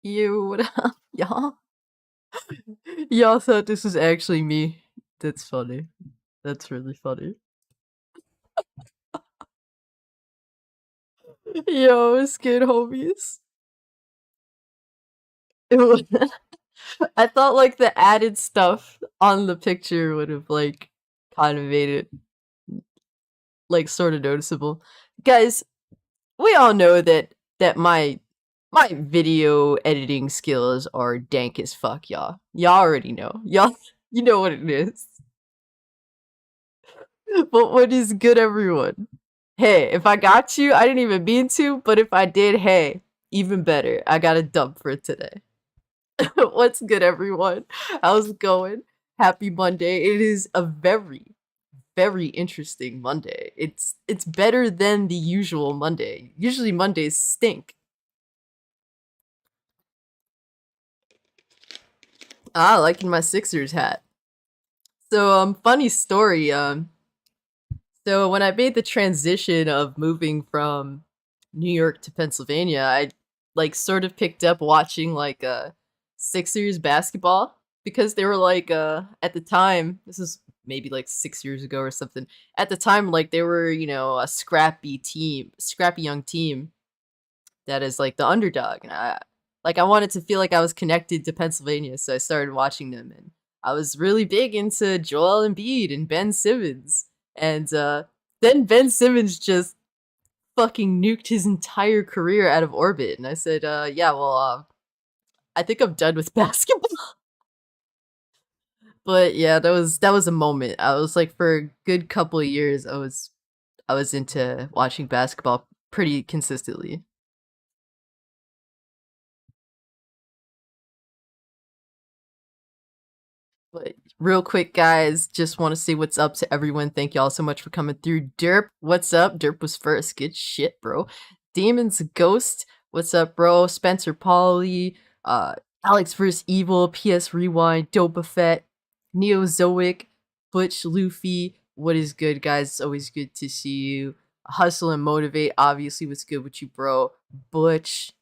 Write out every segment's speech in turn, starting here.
You, what up, y'all? Y'all thought this was actually me. That's funny. That's really funny. Yo, it's good, homies. It was- I thought like the added stuff on the picture would have like kind of made it like sort of noticeable. Guys, we all know that my video editing skills are dank as fuck, y'all. Y'all already know. Y'all you know what it is. But what is good, everyone? Hey, if I got you, I didn't even mean to, but if I did, hey, even better. I got a dub for today. What's good, everyone? How's it going? Happy Monday. It is a very, very interesting Monday. It's better than the usual Monday. Usually Mondays stink. Ah, liking my Sixers hat. So funny story. So when I made the transition of moving from New York to Pennsylvania, I like sort of picked up watching like Sixers basketball because they were like at the time, this is maybe like 6 years ago or something. At the time, like they were, a scrappy team, scrappy young team that is like the underdog. And I wanted to feel like I was connected to Pennsylvania, so I started watching them, and I was really big into Joel Embiid and Ben Simmons. And then Ben Simmons just fucking nuked his entire career out of orbit, and I said, yeah, well, I think I'm done with basketball. But yeah, that was a moment. I was like, for a good couple of years, I was into watching basketball pretty consistently. But real quick, guys, just want to say what's up to everyone. Thank y'all so much for coming through. Derp, what's up? Derp was first. Good shit, bro. Demons Ghost, what's up, bro? Spencer Polly, Alex vs. Evil, PS Rewind, Dopa Fett, Neozoic, Butch Luffy. What is good, guys? It's always good to see you. Hustle and Motivate, obviously, what's good with you, bro? Butch,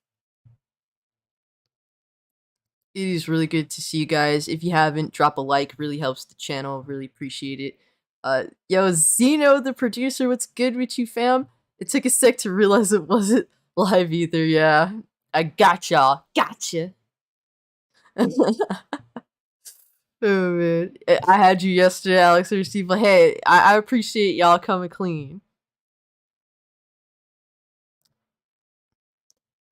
it is really good to see you guys. If you haven't, drop a like. Really helps the channel. Really appreciate it. Yo, Zeno, the producer, what's good with you, fam? It took a sec to realize it wasn't live either. Yeah, I got y'all. Gotcha. Oh man, I had you yesterday, Alex or Steve. But hey, I appreciate y'all coming clean.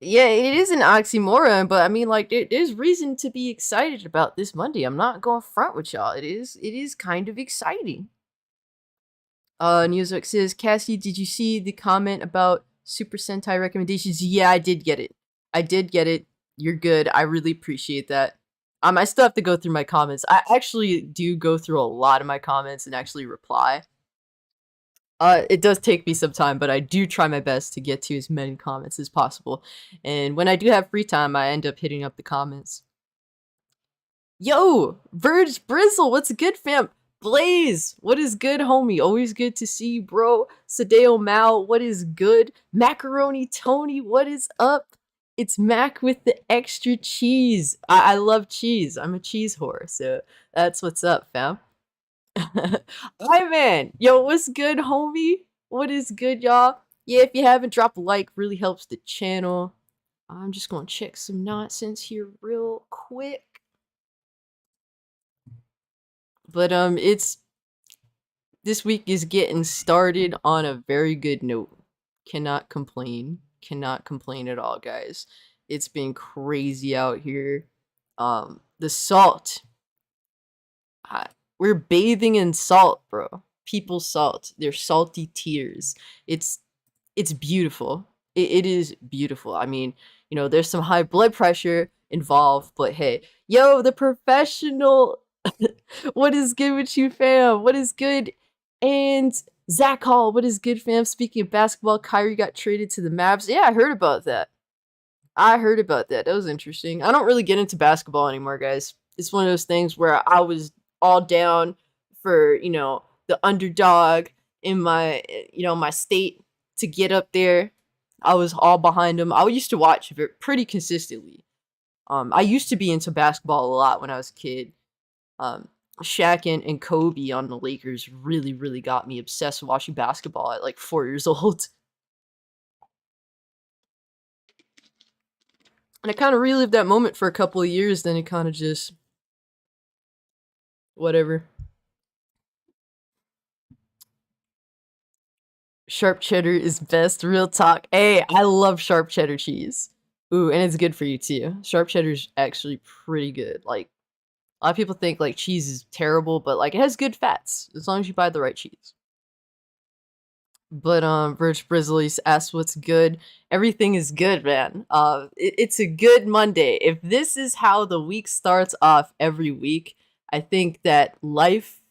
Yeah, it is an oxymoron, but I mean, like, there's reason to be excited about this Monday. I'm not going front with y'all. It is kind of exciting. Newsweek says, Cassie, did you see the comment about Super Sentai recommendations? Yeah, I did get it. I did get it. You're good. I really appreciate that. I still have to go through my comments. I actually do go through a lot of my comments and actually reply. It does take me some time, but I do try my best to get to as many comments as possible. And when I do have free time, I end up hitting up the comments. Yo, Verge Brizzle, what's good, fam? Blaze, what is good, homie? Always good to see you, bro. Sadeo Mal, what is good? Macaroni Tony, what is up? It's Mac with the extra cheese. I love cheese. I'm a cheese whore, so that's what's up, fam. Hi, man. Yo, what's good, homie? What is good, y'all? Yeah, if you haven't, drop a like. Really helps the channel. I'm just gonna check some nonsense here real quick. But it's this week is getting started on a very good note. Cannot complain. Cannot complain at all, guys. It's been crazy out here. The salt. I, we're bathing in salt, bro. People's salt. They're salty tears. It's it's beautiful. It is beautiful. I mean, there's some high blood pressure involved, but hey, yo, the professional. What is good with you, fam? What is good? And Zach Hall, what is good, fam? Speaking of basketball, Kyrie got traded to the Mavs. Yeah, I heard about that. I heard about that. That was interesting. I don't really get into basketball anymore, guys. It's one of those things where I was all down for, the underdog in my, my state to get up there. I was all behind them. I used to watch it pretty consistently. I used to be into basketball a lot when I was a kid. Um, Shaq and Kobe on the Lakers really, really got me obsessed with watching basketball at like 4 years old. And I kind of relived that moment for a couple of years, then it kind of just, whatever. Sharp cheddar is best, real talk. Hey, I love sharp cheddar cheese. Ooh, and it's good for you too. Sharp cheddar is actually pretty good. Like, a lot of people think like cheese is terrible, but like it has good fats as long as you buy the right cheese. But Birch Brizzlies asks what's good. Everything is good, man. It's a good Monday. If this is how the week starts off every week, I think that life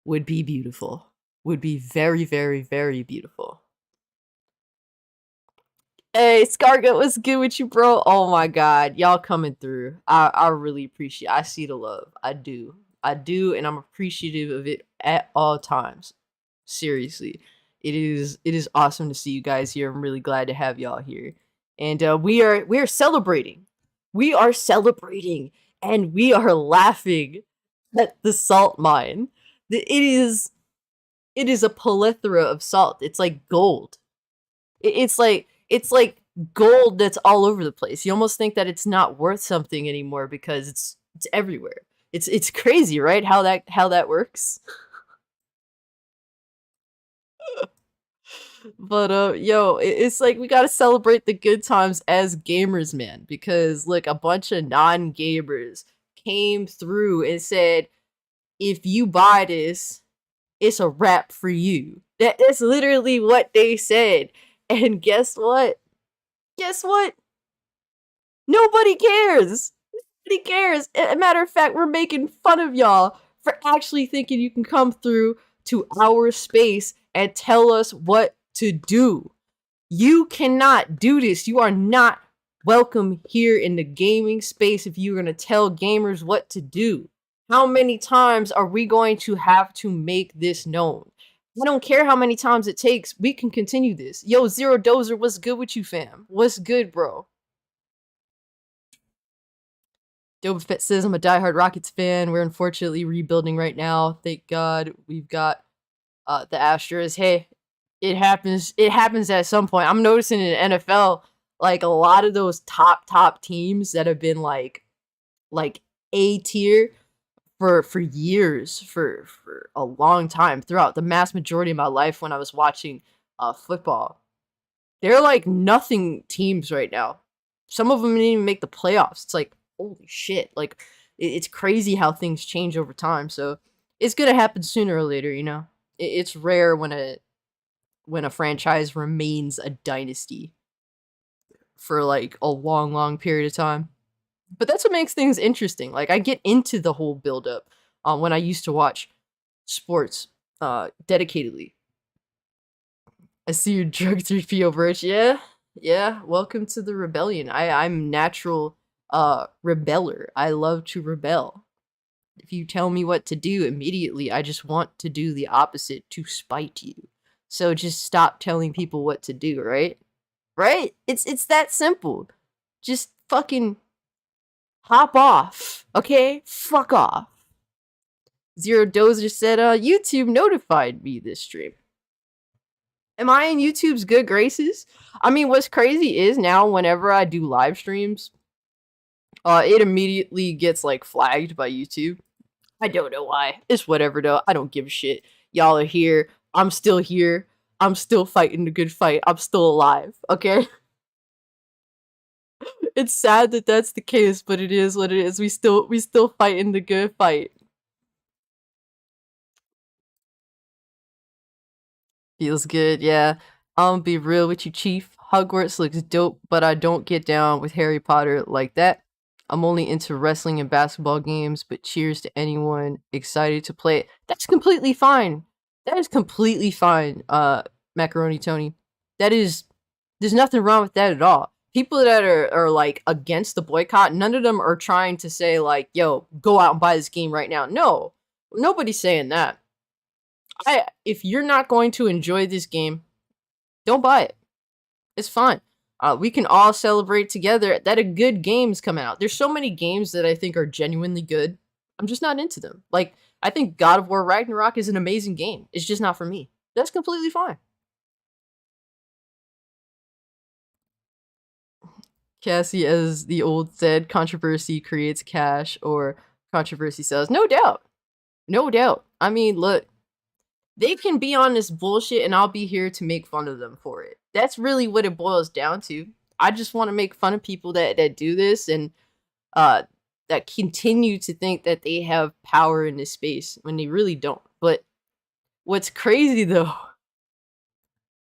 would be beautiful. Would be very, very, very beautiful. Hey, Scargo, what's good with you, bro? Oh my god, y'all coming through. I really appreciate. I see the love. I do. I do, and I'm appreciative of it at all times. Seriously, it is awesome to see you guys here. I'm really glad to have y'all here, and we are celebrating. We are celebrating, and we are laughing at the salt mine. It is a plethora of salt. It's like gold. It's like gold that's all over the place. You almost think that it's not worth something anymore because it's everywhere. It's crazy, right? How that works. But yo, it's like we gotta celebrate the good times as gamers, man. Because look, a bunch of non-gamers came through and said, if you buy this, it's a wrap for you. That's literally what they said. And guess what? Guess what? Nobody cares. Nobody cares. A matter of fact, we're making fun of y'all for actually thinking you can come through to our space and tell us what to do. You cannot do this. You are not welcome here in the gaming space if you're going to tell gamers what to do. How many times are we going to have to make this known? I don't care how many times it takes. We can continue this. Yo, Zero Dozer, what's good with you, fam? What's good, bro? Dobafett says, I'm a diehard Rockets fan. We're unfortunately rebuilding right now. Thank God we've got the Astros. Hey, it happens. It happens at some point. I'm noticing in NFL, like a lot of those top teams that have been like A tier for years, for a long time, throughout the mass majority of my life when I was watching football. They're like nothing teams right now. Some of them didn't even make the playoffs. It's like, holy shit. Like, it's crazy how things change over time. So it's gonna happen sooner or later, you know? It's rare when a franchise remains a dynasty for like a long period of time. But that's what makes things interesting. Like, I get into the whole build-up when I used to watch sports dedicatedly. I see your drug 3PO Birch. Yeah. Welcome to the rebellion. I'm natural rebeller. I love to rebel. If you tell me what to do immediately, I just want to do the opposite to spite you. So just stop telling people what to do, right? Right? It's that simple. Just fucking hop off, okay? Fuck off. Zero Dozer said, YouTube notified me this stream. Am I in YouTube's good graces? I mean, what's crazy is now whenever I do live streams, it immediately gets like flagged by YouTube. I don't know why. It's whatever though. I don't give a shit. Y'all are here. I'm still here. I'm still fighting the good fight. I'm still alive, okay? It's sad that that's the case, but it is what it is. We still fighting the good fight. Feels good, yeah. I'll be real with you, Chief. Hogwarts looks dope, but I don't get down with Harry Potter like that. I'm only into wrestling and basketball games, but cheers to anyone excited to play it. That's completely fine. That is completely fine, Macaroni Tony. There's nothing wrong with that at all. People that are like against the boycott, none of them are trying to say like, yo, go out and buy this game right now. No, nobody's saying that. If you're not going to enjoy this game, don't buy it. It's fine. We can all celebrate together that a good game's coming out. There's so many games that I think are genuinely good. I'm just not into them. Like, I think God of War Ragnarok is an amazing game. It's just not for me. That's completely fine. Cassie, as the old said, controversy creates cash or controversy sells. No doubt. No doubt. I mean, look, they can be on this bullshit and I'll be here to make fun of them for it. That's really what it boils down to. I just want to make fun of people that do this and uh that continue to think that they have power in this space when they really don't. But what's crazy though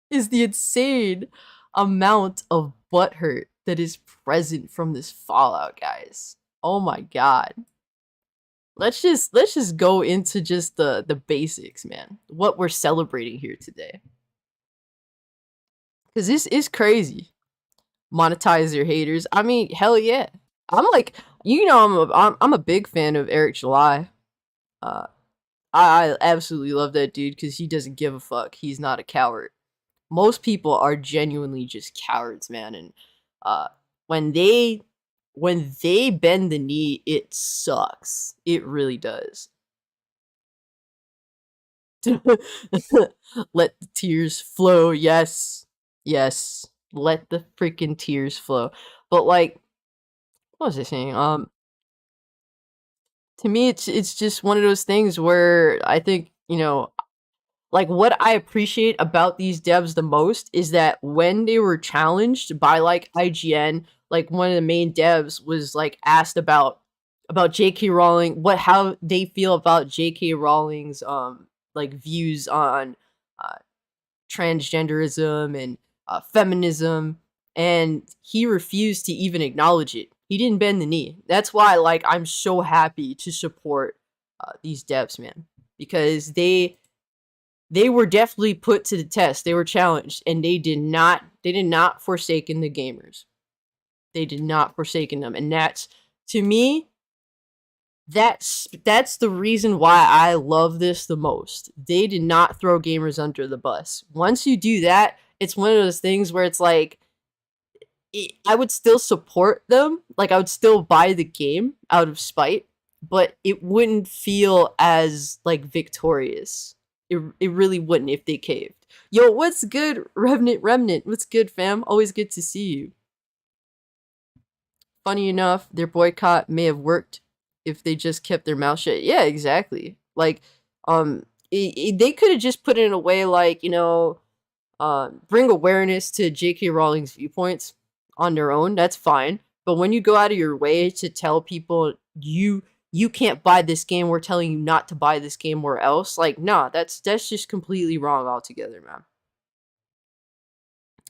is the insane amount of butthurt that is present from this fallout, guys. Oh my god. Let's just go into just the basics, man. What we're celebrating here today. Cuz this is crazy. Monetize your haters. I mean, hell yeah. I'm like, I'm a big fan of Eric July. Uh I absolutely love that dude cuz he doesn't give a fuck. He's not a coward. Most people are genuinely just cowards, man, and uh when they when they bend the knee, it sucks. It really does. Let the tears flow. Yes. Yes. Let the freaking tears flow. But like, what was I saying? To me it's just one of those things where I think, like what I appreciate about these devs the most is that when they were challenged by like IGN, like one of the main devs was like asked about J.K. Rowling, how they feel about J.K. Rowling's like views on uh, transgenderism and feminism, and he refused to even acknowledge it. He didn't bend the knee. That's why, like, I'm so happy to support these devs, man, because they were definitely put to the test. They were challenged, and they did not forsaken the gamers. They did not forsaken them, and that's, to me, that's the reason why I love this the most. They did not throw gamers under the bus. Once you do that, it's one of those things where it's like I would still support them. Like I would still buy the game out of spite, but it wouldn't feel as like victorious. It really wouldn't if they caved. Yo, what's good, Remnant? What's good, fam? Always good to see you. Funny enough, their boycott may have worked if they just kept their mouth shut. Yeah, exactly. Like, they could have just put it in a way like, bring awareness to J.K. Rowling's viewpoints on their own. That's fine. But when you go out of your way to tell people you can't buy this game, we're telling you not to buy this game or else, like, nah, that's just completely wrong altogether, man.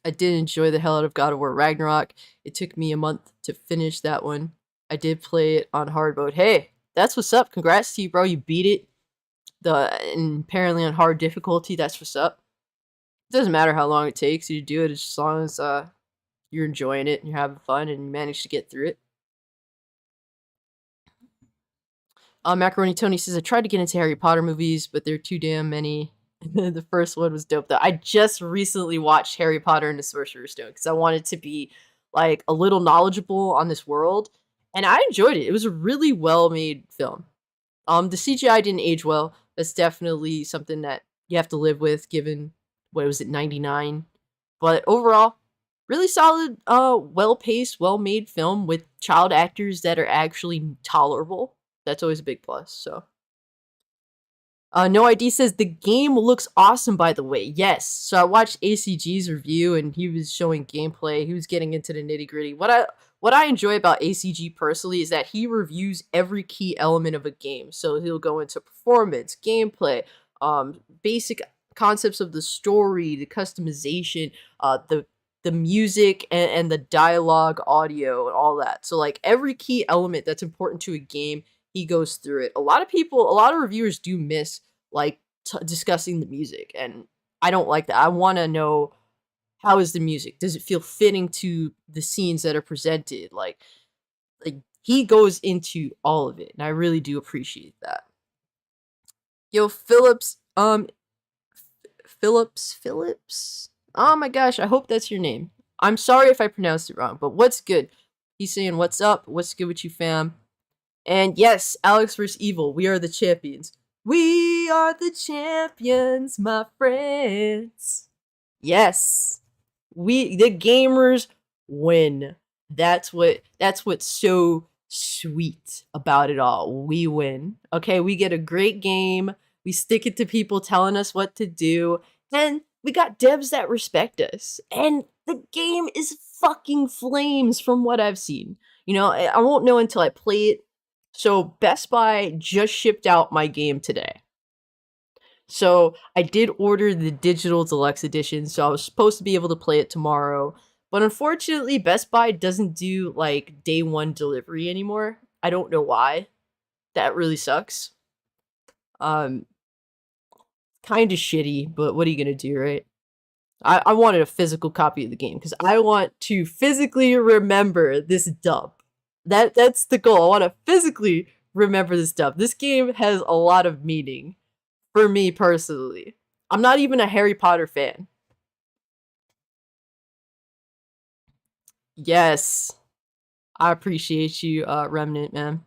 I did enjoy the hell out of God of War Ragnarok. It took me a month to finish that one. I did play it on hard mode. Hey, that's what's up. Congrats to you, bro. You beat it. And apparently on hard difficulty. That's what's up. It doesn't matter how long it takes you to do it, as long as you're enjoying it and you're having fun and you manage to get through it. Macaroni Tony says, I tried to get into Harry Potter movies, but they're too damn many. The first one was dope, though. I just recently watched Harry Potter and the Sorcerer's Stone because I wanted to be like a little knowledgeable on this world, and I enjoyed it. It was a really well made film. The CGI didn't age well. That's definitely something that you have to live with, given what was it, 99. But overall, really solid, well paced, well made film with child actors that are actually tolerable. That's always a big plus. So, No ID says the game looks awesome. By the way, yes. So I watched ACG's review, and he was showing gameplay. He was getting into the nitty gritty. What I enjoy about ACG personally is that he reviews every key element of a game. So he'll go into performance, gameplay, basic concepts of the story, the customization, the music and the dialogue, audio, and all that. So like every key element that's important to a game, he goes through it. A lot of reviewers do miss like discussing the music, and I don't like that. I want to know, how is the music? Does it feel fitting to the scenes that are presented? Like he goes into all of it, and I really do appreciate that. Yo, Phillips. Oh my gosh, I hope that's your name. I'm sorry if I pronounced it wrong, but what's good? He's saying, "What's up? What's good with you, fam?" And yes, Alex vs. Evil, we are the champions. We are the champions, my friends. Yes. We the gamers win. That's what's so sweet about it all. We win. Okay, we get a great game. We stick it to people telling us what to do, and we got devs that respect us. And the game is fucking flames from what I've seen. I won't know until I play it. So Best Buy just shipped out my game today. So I did order the digital deluxe edition, so I was supposed to be able to play it tomorrow. But unfortunately, Best Buy doesn't do like day one delivery anymore. I don't know why. That really sucks. Um, Kind of shitty, but what are you gonna do, right? I wanted a physical copy of the game because I want to physically remember this dub. That's the goal. I want to physically remember this dub. This game has a lot of meaning for me personally. I'm not even a Harry Potter fan. Yes, I appreciate you, Remnant, man.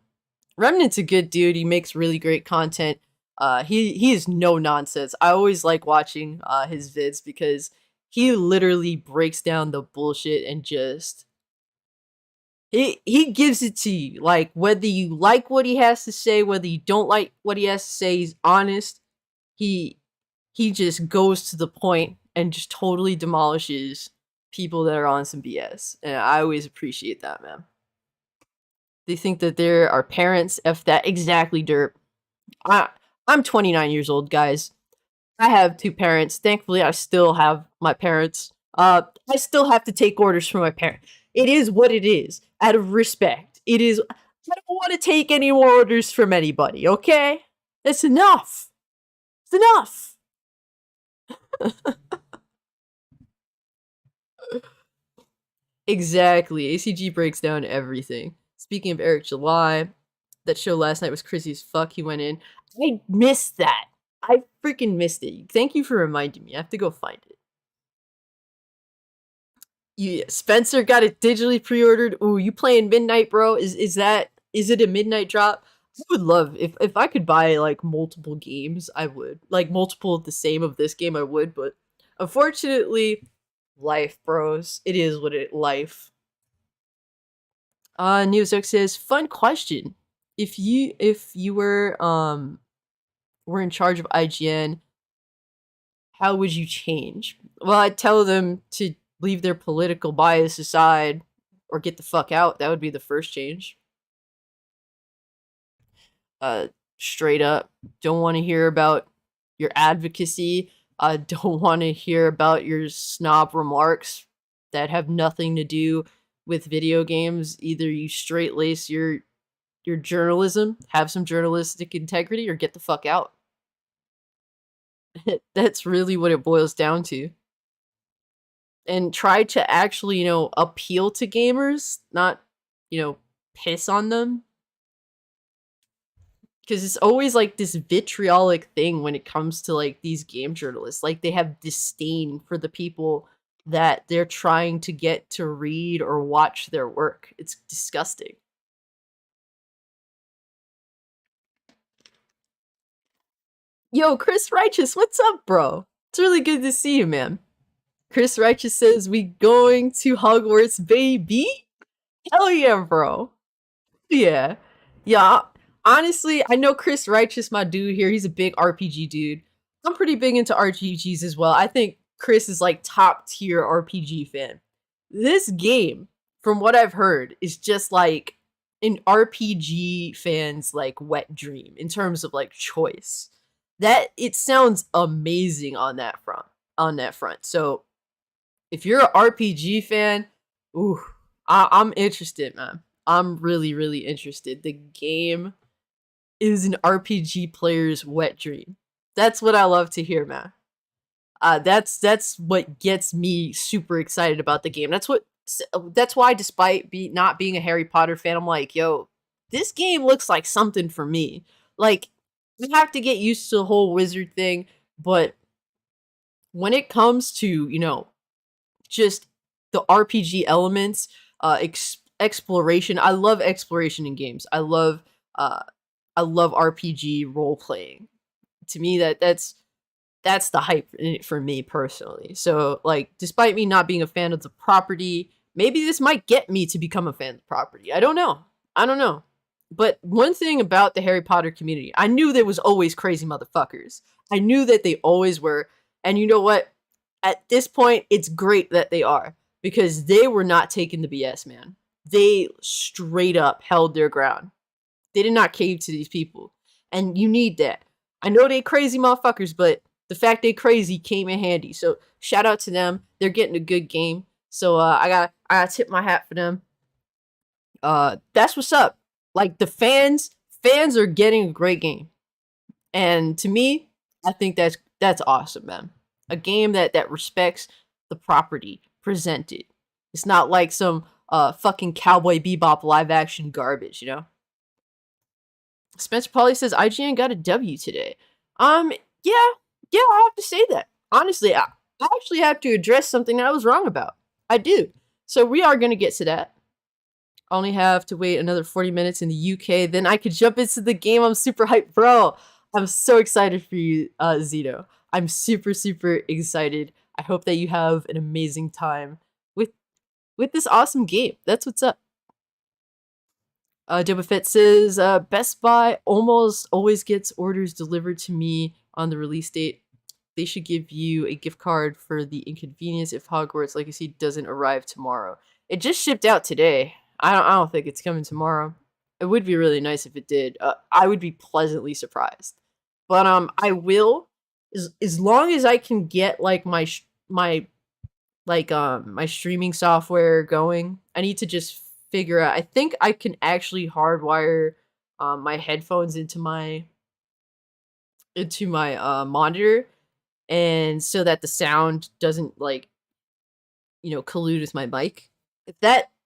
Remnant's a good dude. He makes really great content. He is no nonsense. I always like watching his vids because he literally breaks down the bullshit and just he gives it to you. Like whether you like what he has to say, whether you don't like what he has to say, he's honest. He he just goes to the point and just totally demolishes people that are on some BS. And I always appreciate that, man. They think that they're our parents. F that exactly, dirt. I I'm 29 years old, guys. I have two parents. Thankfully, I still have my parents. I still have to take orders from my parents. It is what it is. Out of respect, it is. I don't want to take any more orders from anybody. Okay, it's enough. It's enough. Exactly. ACG breaks down everything. Speaking of Eric July, that show last night was crazy as fuck. He went in. I missed that. I freaking missed it. Thank you for reminding me. I have to go find it. Spencer got it digitally pre-ordered. Ooh, you playing midnight, bro? Is it a midnight drop? I would love if I could buy like multiple games, I would. Like multiple of the same of this game, I would, but unfortunately, life, bros. It is what it life. Newsook says, fun question. If you were in charge of IGN, how would you change? Well, I'd tell them to leave their political bias aside or get the fuck out. That would be the first change. Uh, Straight up, don't want to hear about your advocacy. I don't want to hear about your snob remarks that have nothing to do with video games. Either you straight lace your journalism, have some journalistic integrity, or get the fuck out. That's really what it boils down to. And try to actually, appeal to gamers, not, piss on them. Because it's always like this vitriolic thing when it comes to like these game journalists. Like they have disdain for the people that they're trying to get to read or watch their work. It's disgusting. Yo, Chris Righteous, what's up, bro? It's really good to see you, man. Chris Righteous says we going to Hogwarts, baby. Hell yeah, bro. Yeah. Yeah. Honestly, I know Chris Righteous, my dude here. He's a big RPG dude. I'm pretty big into RPGs as well. I think Chris is like top tier RPG fan. This game, from what I've heard, is just like an RPG fan's like wet dream in terms of like choice. That it sounds amazing on that front. On that front. So if you're an RPG fan, ooh, I'm interested, man. I'm really, really interested. The game is an RPG player's wet dream. That's what I love to hear, man. That's what gets me super excited about the game. That's why, despite not being a Harry Potter fan, I'm like, yo, this game looks like something for me. Like, we have to get used to the whole wizard thing, but when it comes to just the RPG elements, exploration. I love exploration in games. Uh, I love RPG role playing. To me, that's the hype in it for me personally. So, like, despite me not being a fan of the property, maybe this might get me to become a fan of the property. I don't know. I don't know. But one thing about the Harry Potter community, I knew there was always crazy motherfuckers. I knew that they always were. And you know what? At this point, it's great that they are because they were not taking the BS, man. They straight up held their ground. They did not cave to these people. And you need that. I know they crazy motherfuckers, but the fact they crazy came in handy. So shout out to them. They're getting a good game. So I got tip my hat for them. That's what's up. Like the fans are getting a great game. And to me, I think that's awesome, man. A game that respects the property presented. It's not like some fucking Cowboy Bebop live action garbage, you know? Spencer Polly says IGN got a W today. Yeah, I have to say that. Honestly, I actually have to address something that I was wrong about. I do. So we are gonna get to that. I only have to wait another 40 minutes in the UK, then I could jump into the game. I'm super hyped, bro. I'm so excited for you, Zito. I'm super, super excited. I hope that you have an amazing time with this awesome game. That's what's up. Doba Fett says, Best Buy almost always gets orders delivered to me on the release date. They should give you a gift card for the inconvenience if Hogwarts Legacy doesn't arrive tomorrow. It just shipped out today. I don't think it's coming tomorrow. It would be really nice if it did. I would be pleasantly surprised. But I will, as long as I can get like my my streaming software going. I need to just figure out. I think I can actually hardwire my headphones into my monitor, and so that the sound doesn't like collude with my mic.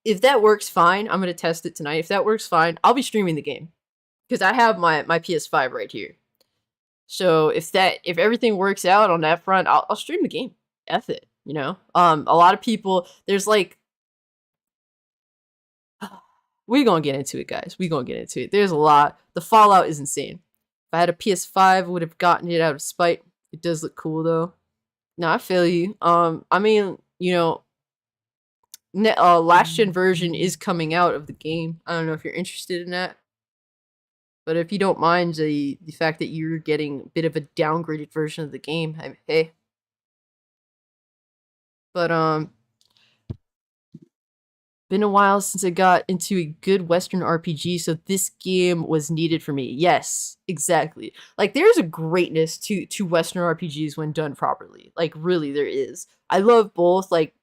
If that works fine, I'm gonna test it tonight. If that works fine, I'll be streaming the game because I have my PS5 right here. So if everything works out on that front, I'll stream the game. F it, you know. A lot of people there's like we gonna get into it, guys. We gonna get into it. There's a lot. The Fallout is insane. If I had a PS5, I would have gotten it out of spite. It does look cool though. No, I feel you. I mean, last gen version is coming out of the game. I don't know if you're interested in that. But if you don't mind the fact that you're getting a bit of a downgraded version of the game, hey. But been a while since I got into a good Western RPG, so this game was needed for me. Yes, exactly. Like there's a greatness to Western RPGs when done properly. Like really there is. I love both like,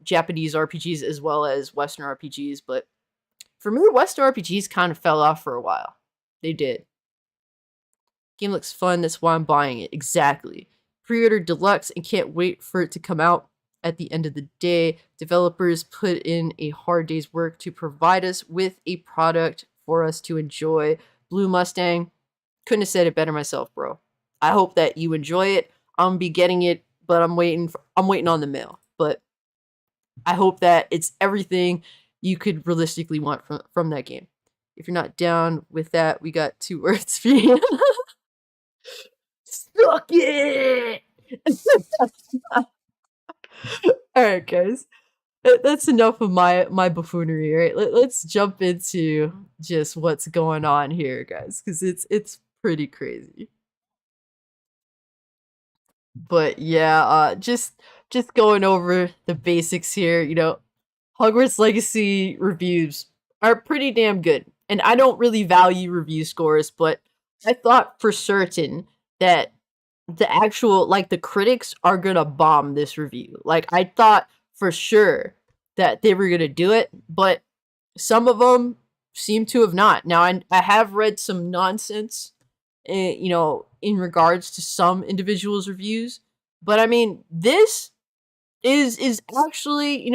Japanese RPGs as well as Western RPGs, but for me Western RPGs kind of fell off for a while. They did. Game looks fun, that's why I'm buying it. Exactly. Pre-order deluxe and can't wait for it to come out. At the end of the day, developers put in a hard day's work to provide us with a product for us to enjoy. Blue Mustang, couldn't have said it better myself, bro. I hope that you enjoy it. I'm be getting it, but I'm waiting on the mail. But I hope that it's everything you could realistically want from that game. If you're not down with that, we got 2 words for you. Suck it! Alright, guys. That's enough of my buffoonery, right? Let's jump into just what's going on here, guys, because it's pretty crazy. But yeah, just going over the basics here, Hogwarts Legacy reviews are pretty damn good. And I don't really value review scores, but I thought for certain that the actual like the critics are gonna bomb this review. Like I thought for sure that they were gonna do it, but some of them seem to have not. Now I have read some nonsense, in regards to some individuals' reviews, but I mean this is actually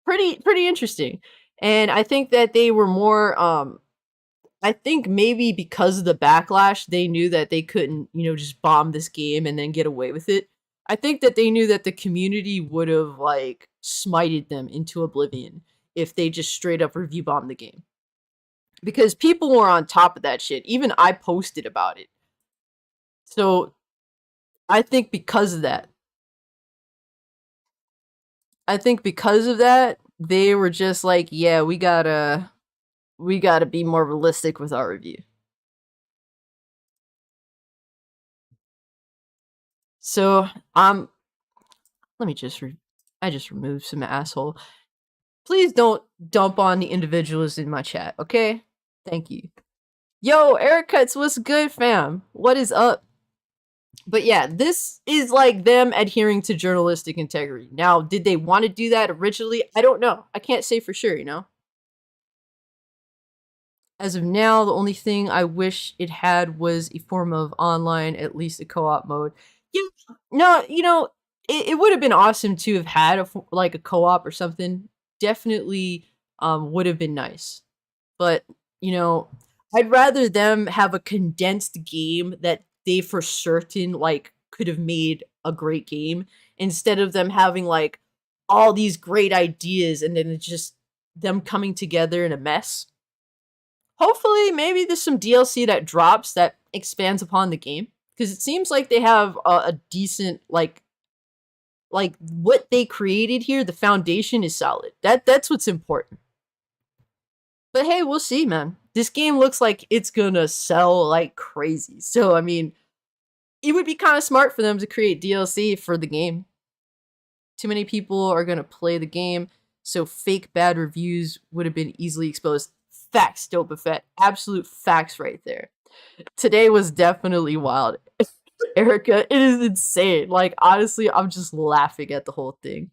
pretty interesting, and I think that they were more I think maybe because of the backlash, they knew that they couldn't, just bomb this game and then get away with it. I think that they knew that the community would have, like, smited them into oblivion if they just straight up review bombed the game. Because people were on top of that shit. Even I posted about it. So I think because of that, they were just like, yeah, we gotta be more realistic with our review. So let me just I just removed some asshole. Please don't dump on the individuals in my chat, okay? Thank you. Yo, Eric Cuts, what's good, fam? What is up? But yeah, this is like them adhering to journalistic integrity. Now, did they want to do that originally? I don't know. I can't say for sure, you know? As of now, the only thing I wish it had was a form of online, at least a co-op mode. Yeah, no, it would have been awesome to have had like a co-op or something. Definitely would have been nice. But, you know, I'd rather them have a condensed game that they for certain like could have made a great game instead of them having like all these great ideas and then it's just them coming together in a mess. Hopefully, maybe there's some DLC that drops that expands upon the game because it seems like they have a decent like what they created here. The foundation is solid. That's what's important. But hey, we'll see, man. This game looks like it's gonna sell like crazy. So I mean, it would be kind of smart for them to create DLC for the game. Too many people are gonna play the game, so fake bad reviews would have been easily exposed. Facts, Dope Effect. Absolute facts right there. Today was definitely wild. Erica, it is insane. Like, honestly, I'm just laughing at the whole thing.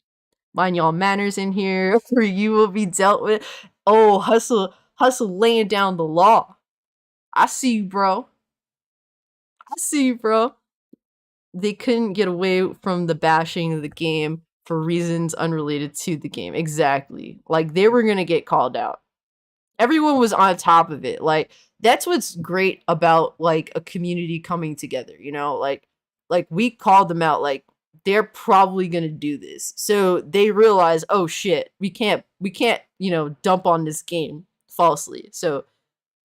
Mind y'all manners in here, for you will be dealt with. Oh, hustle laying down the law. I see you, bro. I see you, bro. They couldn't get away from the bashing of the game for reasons unrelated to the game. Exactly. Like, they were gonna get called out. Everyone was on top of it. Like that's what's great about like a community coming together, you know? Like we called them out like they're probably going to do this. So they realize, "Oh shit, we can't, dump on this game falsely." So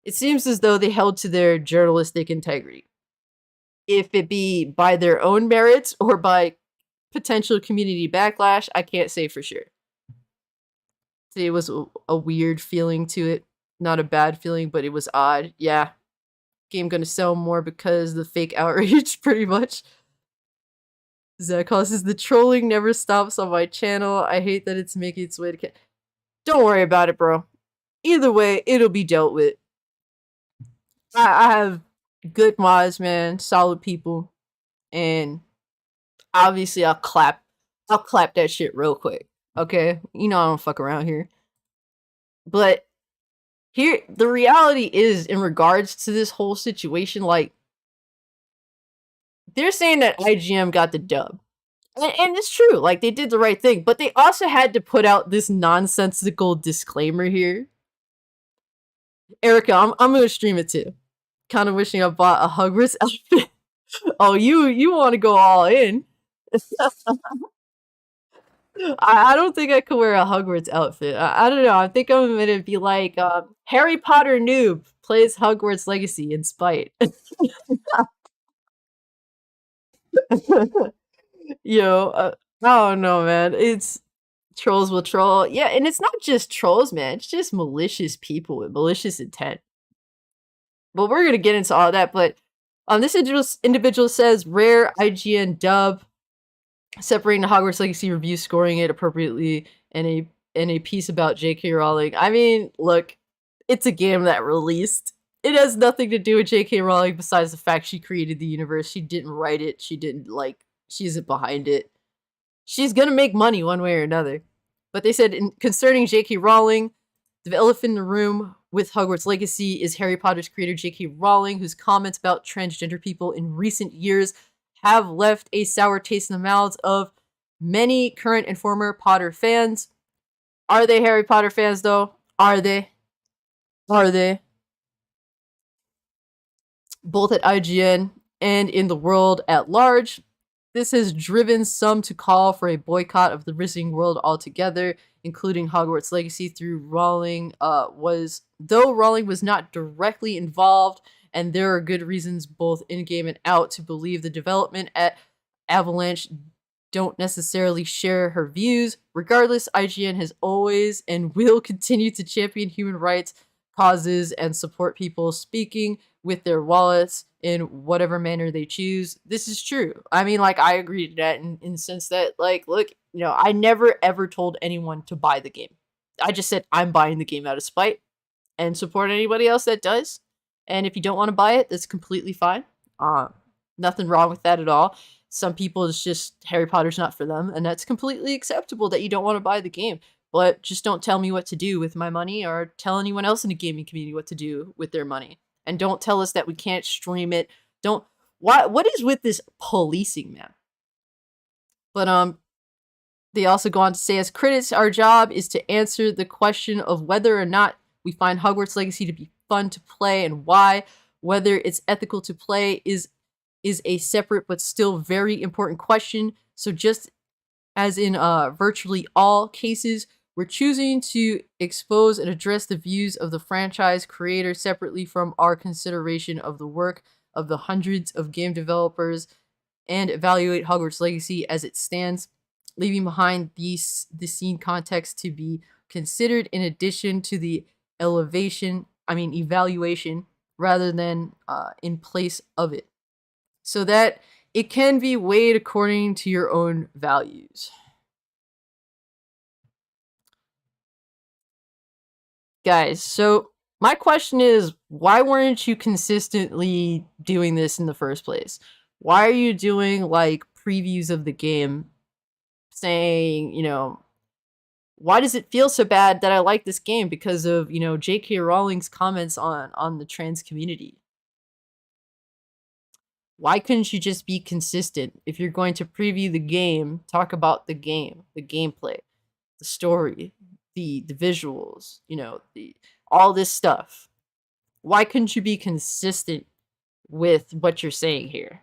it seems as though they held to their journalistic integrity. If it be by their own merits or by potential community backlash, I can't say for sure. It was a weird feeling to it. Not a bad feeling, but it was odd. Yeah. Game gonna sell more because the fake outrage, pretty much. Zach says the trolling never stops on my channel. I hate that it's making its way to Don't worry about it, bro. Either way, it'll be dealt with. I have good mods, man, solid people, and obviously I'll clap that shit real quick. Okay? You know I don't fuck around here. But here the reality is in regards to this whole situation, like they're saying that IGM got the dub. And it's true, like they did the right thing, but they also had to put out this nonsensical disclaimer here. Erica, I'm gonna stream it too. Kind of wishing I bought a Hogwarts outfit. Oh, you want to go all in? I don't think I could wear a Hogwarts outfit. I don't know. I think I'm gonna be like Harry Potter noob plays Hogwarts Legacy in spite. I don't know, man. It's trolls will troll. Yeah, and it's not just trolls, man. It's just malicious people with malicious intent. But we're gonna get into all that. But this individual says rare IGN dub, separating the Hogwarts Legacy review, scoring it appropriately, and a piece about J.K. Rowling. I mean, look, it's a game that released. It has nothing to do with J.K. Rowling besides the fact she created the universe. She didn't write it. She didn't she isn't behind it. She's gonna make money one way or another. But they said concerning J.K. Rowling, the elephant in the room with Hogwarts Legacy is Harry Potter's creator J.K. Rowling, whose comments about transgender people in recent years have left a sour taste in the mouths of many current and former Potter fans. Are they Harry Potter fans, though? Are they? Are they? Both at IGN and in the world at large, This has driven some to call for a boycott of the Wizarding World altogether, including Hogwarts Legacy through Rowling. Though Rowling was not directly involved, and there are good reasons both in game and out to believe the development at Avalanche don't necessarily share her views. Regardless, IGN has always and will continue to champion human rights causes and support people speaking with their wallets in whatever manner they choose. This is true. I mean, like, I agree to that in the sense that, like, look, I never ever told anyone to buy the game. I just said I'm buying the game out of spite and support anybody else that does. And if you don't want to buy it, that's completely fine. Nothing wrong with that at all. Some people, it's just Harry Potter's not for them, and that's completely acceptable that you don't want to buy the game. But just don't tell me what to do with my money or tell anyone else in the gaming community what to do with their money. And don't tell us that we can't stream it. What is with this policing, man? But they also go on to say, as critics, our job is to answer the question of whether or not we find Hogwarts Legacy to be fun to play and why. Whether it's ethical to play is a separate but still very important question. So just as in virtually all cases, we're choosing to expose and address the views of the franchise creator separately from our consideration of the work of the hundreds of game developers and evaluate Hogwarts Legacy as it stands, leaving behind the scene context to be considered in addition to the evaluation rather than in place of it, so that it can be weighed according to your own values. Guys, so my question is, why weren't you consistently doing this in the first place? Why are you doing, like, previews of the game saying, why does it feel so bad that I like this game because of, J.K. Rowling's comments on the trans community? Why couldn't you just be consistent? If you're going to preview the game, talk about the game, the gameplay, the story, the visuals, all this stuff. Why couldn't you be consistent with what you're saying here?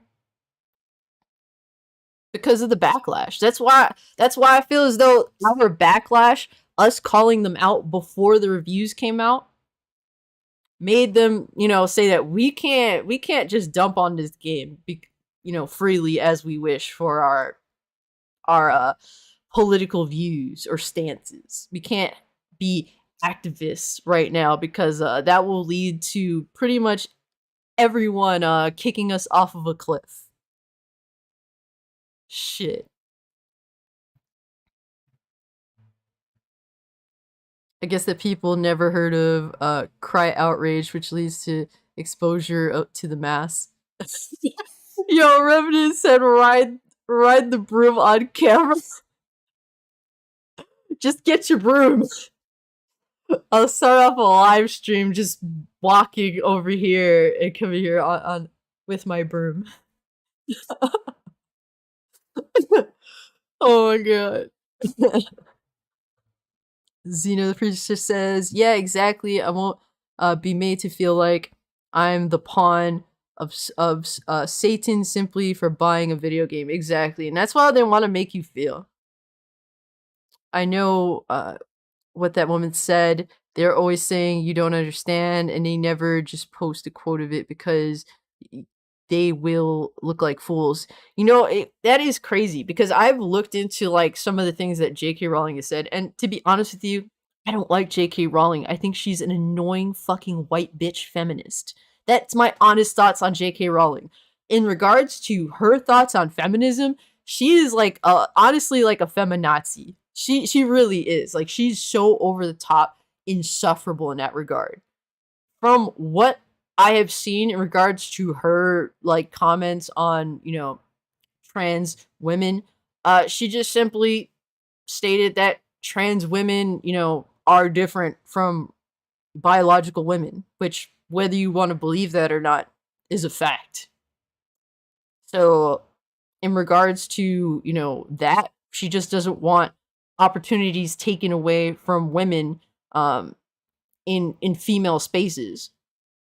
Because of the backlash. That's why I feel as though our backlash, us calling them out before the reviews came out, made them, say that we can't just dump on this game, freely as we wish for our political views or stances. We can't be activists right now because that will lead to pretty much everyone kicking us off of a cliff. Shit. I guess that people never heard of cry outrage, which leads to exposure up to the mass. Yo, Revenant said ride the broom on camera. Just get your broom. I'll start off a live stream just walking over here and coming here on with my broom. Oh my god. Xena the Priestess says, yeah, exactly. I won't be made to feel like I'm the pawn of Satan simply for buying a video game. Exactly. And that's why they want to make you feel. I know what that woman said. They're always saying you don't understand, and they never just post a quote of it because they will look like fools. That is crazy because I've looked into, like, some of the things that J.K. Rowling has said, and to be honest with you, I don't like J.K. Rowling. I think she's an annoying fucking white bitch feminist. That's my honest thoughts on J.K. Rowling. In regards to her thoughts on feminism, she is like honestly like a feminazi. She really is. Like, she's so over the top, insufferable in that regard. From what I have seen in regards to her, like, comments on, trans women, she just simply stated that trans women, are different from biological women, which, whether you want to believe that or not, is a fact. So, in regards to, that, she just doesn't want opportunities taken away from women in female spaces.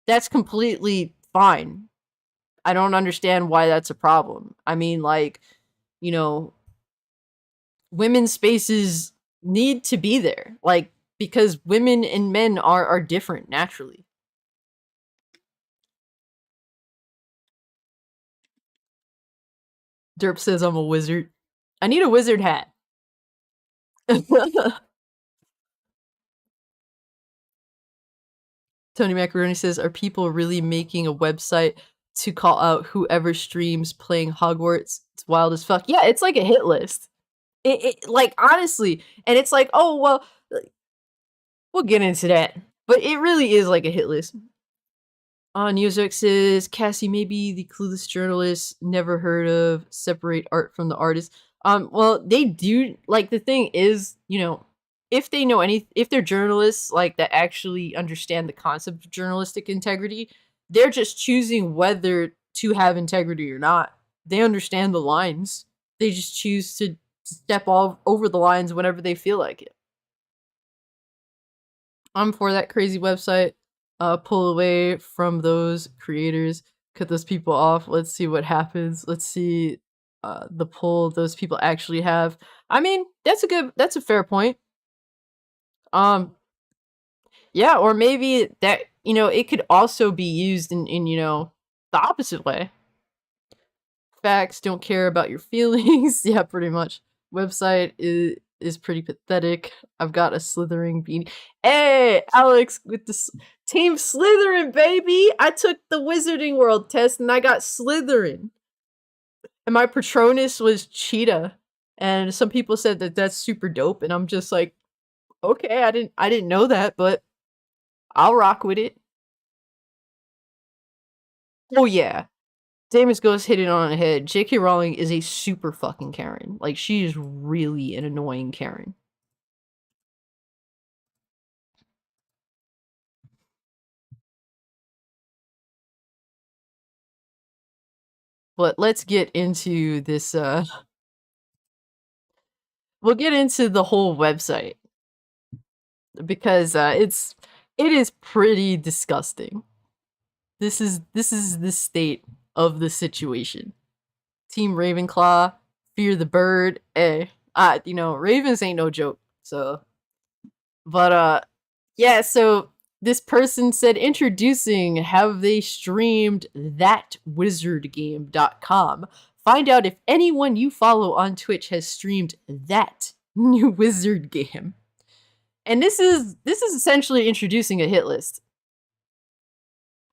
That's completely fine. I don't understand why that's a problem. I mean, like, you know, women's spaces need to be there, like, because women and men are different naturally. Derp says I'm a wizard. I need a wizard hat. Tony Macaroni says, "Are people really making a website to call out whoever streams playing Hogwarts? It's wild as fuck." Yeah, it's like a hit list. Like, honestly, and it's like, oh well, we'll get into that, but it really is like a hit list. Newsweek says, "Cassie may be the clueless journalist, never heard of separate art from the artist." Well, they do, like, the thing is, if they know if they're journalists, like, that actually understand the concept of journalistic integrity, they're just choosing whether to have integrity or not. They understand the lines. They just choose to step all over the lines whenever they feel like it. I'm for that crazy website. Pull away from those creators, cut those people off. Let's see what happens. Let's see the pull those people actually have. I mean, that's a fair point. Um, yeah, or maybe that, it could also be used in the opposite way. Facts, don't care about your feelings. Yeah, pretty much. Website is pretty pathetic. I've got a slithering beanie. Hey, Alex with the team Slytherin, baby. I took the Wizarding World test and I got Slytherin. And my Patronus was Cheetah. And some people said that that's super dope, and I'm just like, okay, I didn't know that, but I'll rock with it. Oh yeah. Damus Ghost hit it on the head. J.K. Rowling is a super fucking Karen. Like, she is really an annoying Karen. But let's get into this, we'll get into the whole website. Because, it is pretty disgusting. This is the state of the situation. Team Ravenclaw, fear the bird. Ravens ain't no joke. So, but yeah. So this person said, introducing, have they streamed thatwizardgame.com? Find out if anyone you follow on Twitch has streamed that new wizard game. And this is essentially introducing a hit list.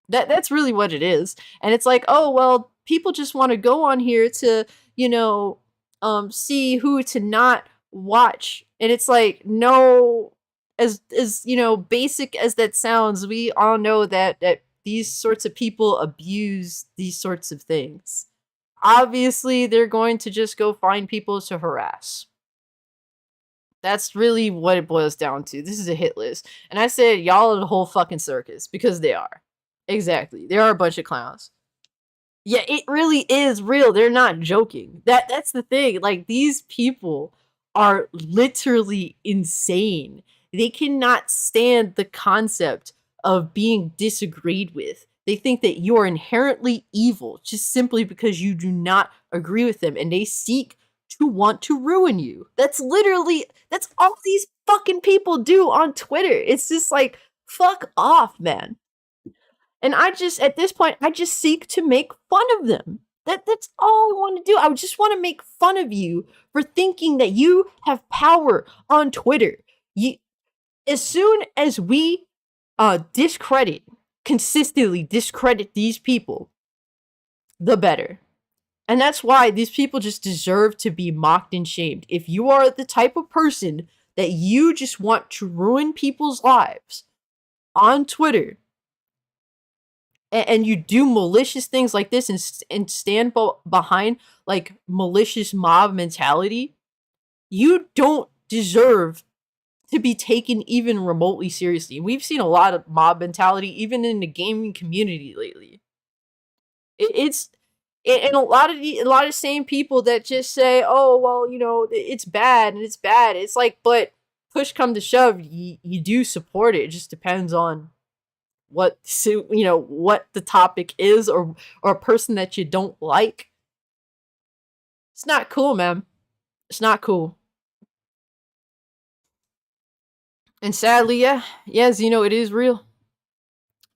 That's really what it is. And it's like, oh well, people just want to go on here to, see who to not watch. And it's like, no, as basic as that sounds, we all know that these sorts of people abuse these sorts of things. Obviously, they're going to just go find people to harass. That's really what it boils down to. This is a hit list. And I said, y'all are the whole fucking circus, because they are. Exactly. They are a bunch of clowns. Yeah, it really is real. They're not joking. That's the thing. Like, these people are literally insane. They cannot stand the concept of being disagreed with. They think that you are inherently evil just simply because you do not agree with them, and they seek to want to ruin you. That's all these fucking people do on Twitter. It's just like, fuck off, man. And at this point, I just seek to make fun of them. That's all I want to do. I just want to make fun of you for thinking that you have power on Twitter. As soon as we consistently discredit these people, the better. And that's why these people just deserve to be mocked and shamed. If you are the type of person that you just want to ruin people's lives on Twitter, and you do malicious things like this, and stand behind like malicious mob mentality, you don't deserve to be taken even remotely seriously. We've seen a lot of mob mentality even in the gaming community lately. And a lot of same people that just say, "Oh well, it's bad and it's bad." It's like, but push come to shove, you do support it. It just depends on what the topic is, or a person that you don't like. It's not cool, man. It's not cool. And sadly, yeah, yes, it is real.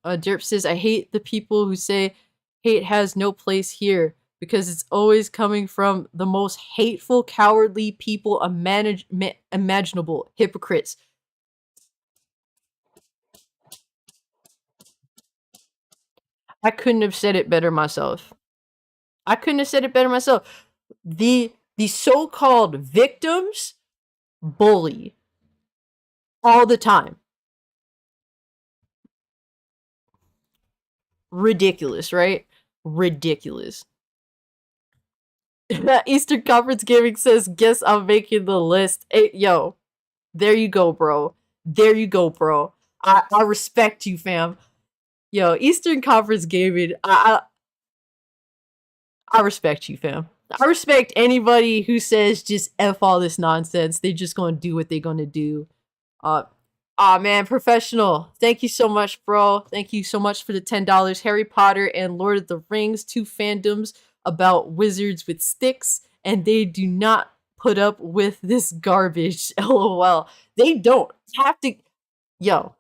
Derp says, I hate the people who say hate has no place here because it's always coming from the most hateful, cowardly people imaginable. Hypocrites. I couldn't have said it better myself. I couldn't have said it better myself. The so-called victims bully all the time. Ridiculous, right? Ridiculous. Eastern Conference Gaming says, guess I'm making the list. Hey, yo, there you go, bro. There you go, bro. I respect you, fam. Yo, Eastern Conference Gaming, I respect you, fam. I respect anybody who says just F all this nonsense. They just gonna do what they gonna do. Uh, man, professional. Thank you so much, bro. Thank you so much for the $10. Harry Potter and Lord of the Rings, two fandoms about wizards with sticks, and they do not put up with this garbage. LOL. They don't have to. Yo,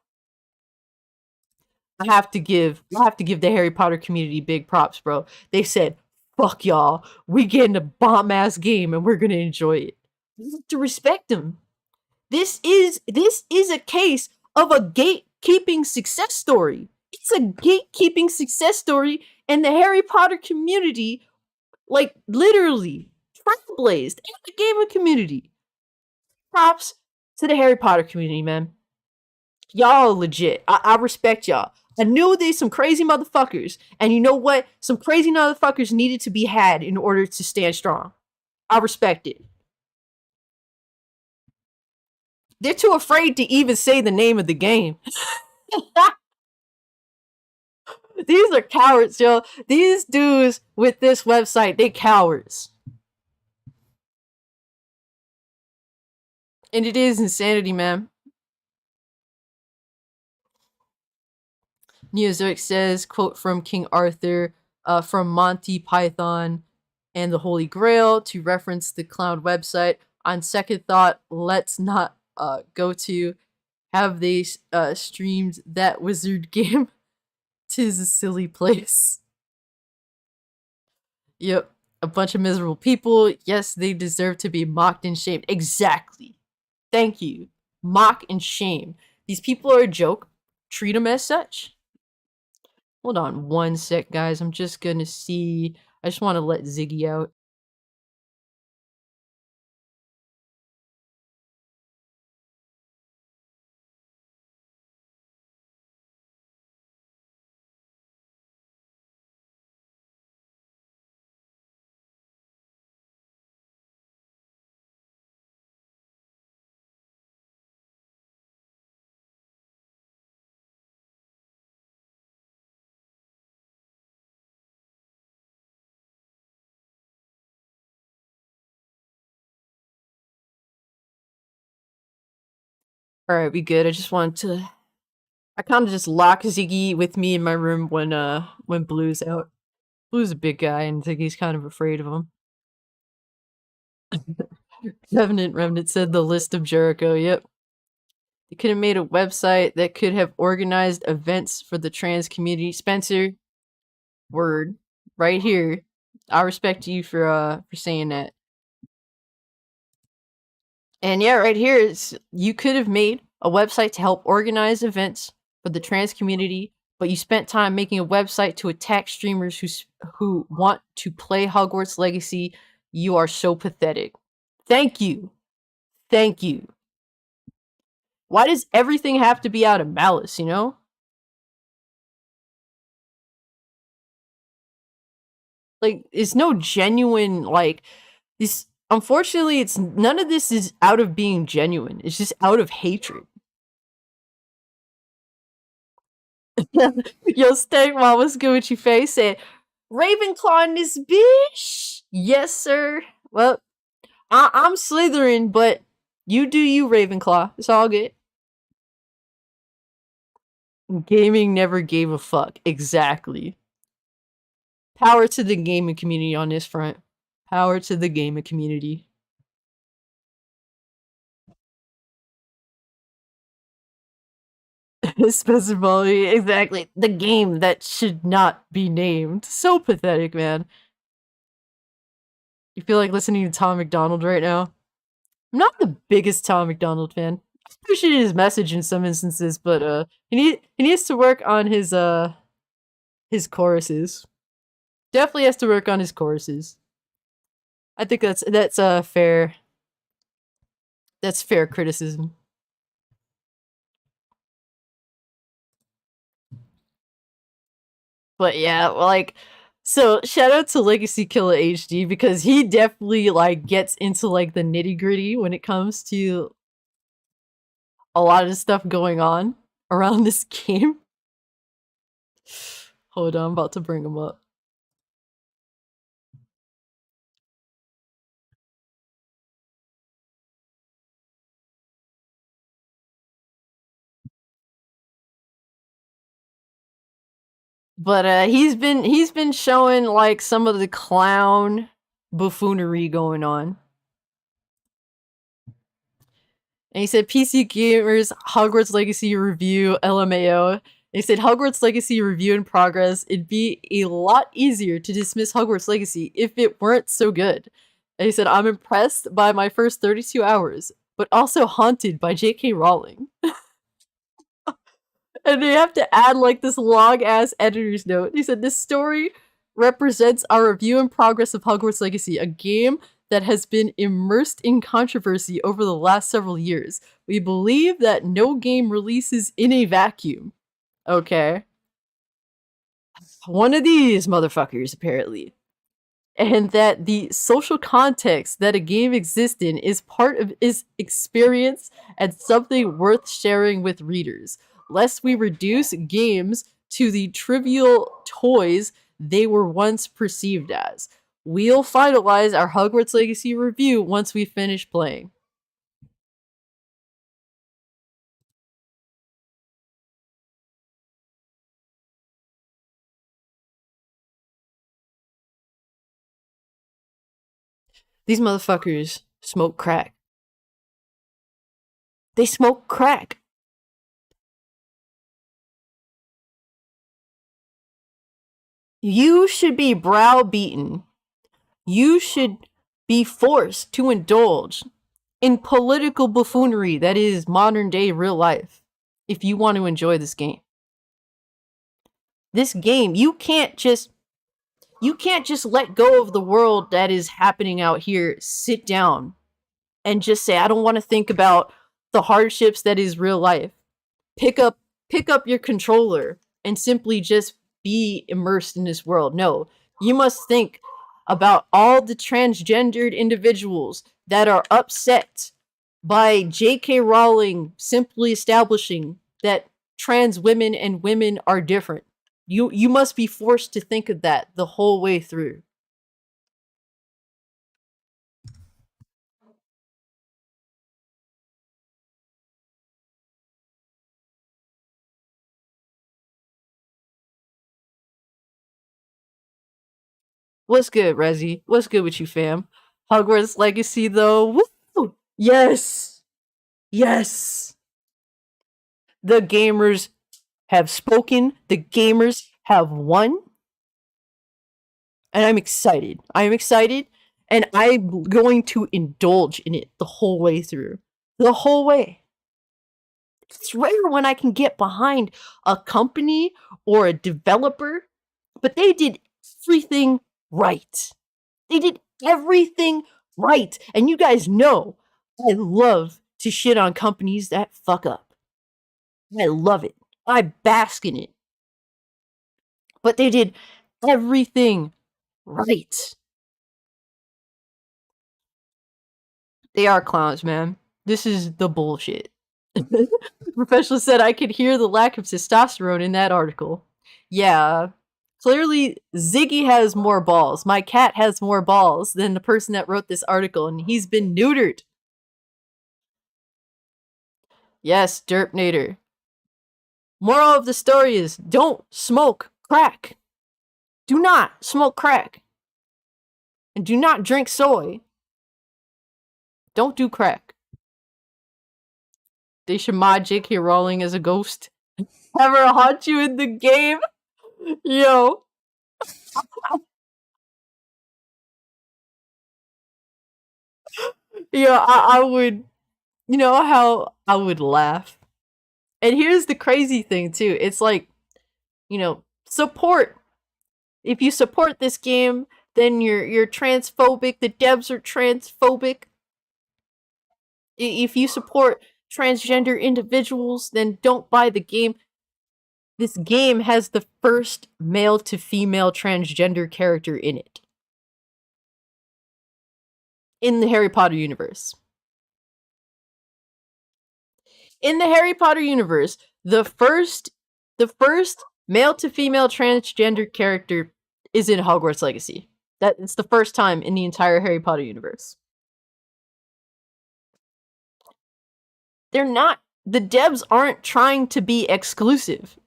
I have to give the Harry Potter community big props, bro. They said, "Fuck y'all, we getting a bomb ass game and we're gonna enjoy it." You have to respect them. This is a case of a gatekeeping success story. It's a gatekeeping success story, and the Harry Potter community, like literally, trailblazed in the gaming community. Props to the Harry Potter community, man. Y'all legit. I respect y'all. I knew there's some crazy motherfuckers, and you know what? Some crazy motherfuckers needed to be had in order to stand strong. I respect it. They're too afraid to even say the name of the game. These are cowards, yo. These dudes with this website, they cowards. And it is insanity, man. Neozoic says, quote from King Arthur, from Monty Python and the Holy Grail to reference the clown website. On second thought, let's not go to have they streamed that wizard game. Tis a silly place. Yep, a bunch of miserable people. Yes, they deserve to be mocked and shamed. Exactly. Thank you. Mock and shame. These people are a joke. Treat them as such. Hold on one sec, guys. I'm just gonna see. I just want to let Ziggy out. All right, we good. I just wanted to. I kind of just lock Ziggy with me in my room when Blue's out. Blue's a big guy, and Ziggy's kind of afraid of him. Covenant Remnant said the list of Jericho. Yep. They could have made a website that could have organized events for the trans community. Spencer, word right here. I respect you for saying that. And yeah, right here is you could have made a website to help organize events for the trans community, but you spent time making a website to attack streamers who want to play Hogwarts Legacy. You are so pathetic. Thank you. Thank you. Why does everything have to be out of malice, you know? Like it's no genuine like this unfortunately it's none of this is out of being genuine. It's just out of hatred. Yo, Stegma, what's good with your face? Said Ravenclaw in this bitch. Yes, sir. Well, I'm Slytherin, but you do you, Ravenclaw. It's all good. Gaming never gave a fuck. Exactly. Power to the gaming community on this front. Power to the gaming community. Specifically, exactly. The game that should not be named. So pathetic, man. You feel like listening to Tom McDonald right now? I'm not the biggest Tom McDonald fan. I appreciate his message in some instances, but he needs to work on his choruses. Definitely has to work on his choruses. I think that's fair. That's fair criticism. But yeah, like, so shout out to Legacy Killer HD because he definitely like gets into like the nitty gritty when it comes to a lot of stuff going on around this game. Hold on, I'm about to bring him up. But he's been showing like some of the clown buffoonery going on. And he said PC Gamers Hogwarts Legacy review LMAO. And he said Hogwarts Legacy review in progress. It'd be a lot easier to dismiss Hogwarts Legacy if it weren't so good. And he said I'm impressed by my first 32 hours, but also haunted by J.K. Rowling. And they have to add like this long ass editor's note. He said this story represents our review and progress of Hogwarts Legacy, a game that has been immersed in controversy over the last several years. We believe that no game releases in a vacuum. Okay. One of these motherfuckers, apparently. And that the social context that a game exists in is part of its experience and something worth sharing with readers, lest we reduce games to the trivial toys they were once perceived as. We'll finalize our Hogwarts Legacy review once we finish playing. These motherfuckers smoke crack. They smoke crack. You should be browbeaten. You should be forced to indulge in political buffoonery that is modern day real life if you want to enjoy this game. This game, you can't just let go of the world that is happening out here, sit down and just say I don't want to think about the hardships that is real life. Pick up pick up your controller and simply just be immersed in this world. No, you must think about all the transgendered individuals that are upset by J.K. Rowling simply establishing that trans women and women are different. You must be forced to think of that the whole way through. What's good, Resi? What's good with you, fam? Hogwarts Legacy, though. Woo! Yes! Yes! The gamers have spoken. The gamers have won. And I'm excited. I'm excited. And I'm going to indulge in it the whole way through. The whole way. It's rare when I can get behind a company or a developer, but they did everything right. They did everything right. And you guys know I love to shit on companies that fuck up. I love it. I bask in it. But they did everything right. They are clowns, man. This is the bullshit. Professional said I could hear the lack of testosterone in that article. Yeah. Clearly, Ziggy has more balls. My cat has more balls than the person that wrote this article, and he's been neutered. Yes, Derpnator. Moral of the story is don't smoke crack. Do not smoke crack. Do not drink soy. Don't do crack. They should mod J.K. Rowling as a ghost. Have her haunt you in the game. Yo. I would, you know how I would laugh. And here's the crazy thing too. It's like, support. If you support this game, then you're transphobic. The devs are transphobic. If you support transgender individuals, then don't buy the game. This game has the first male to female transgender character in it. In the Harry Potter universe. In the Harry Potter universe, the first male to female transgender character is in Hogwarts Legacy. It's the first time in the entire Harry Potter universe. They're not. The devs aren't trying to be exclusive.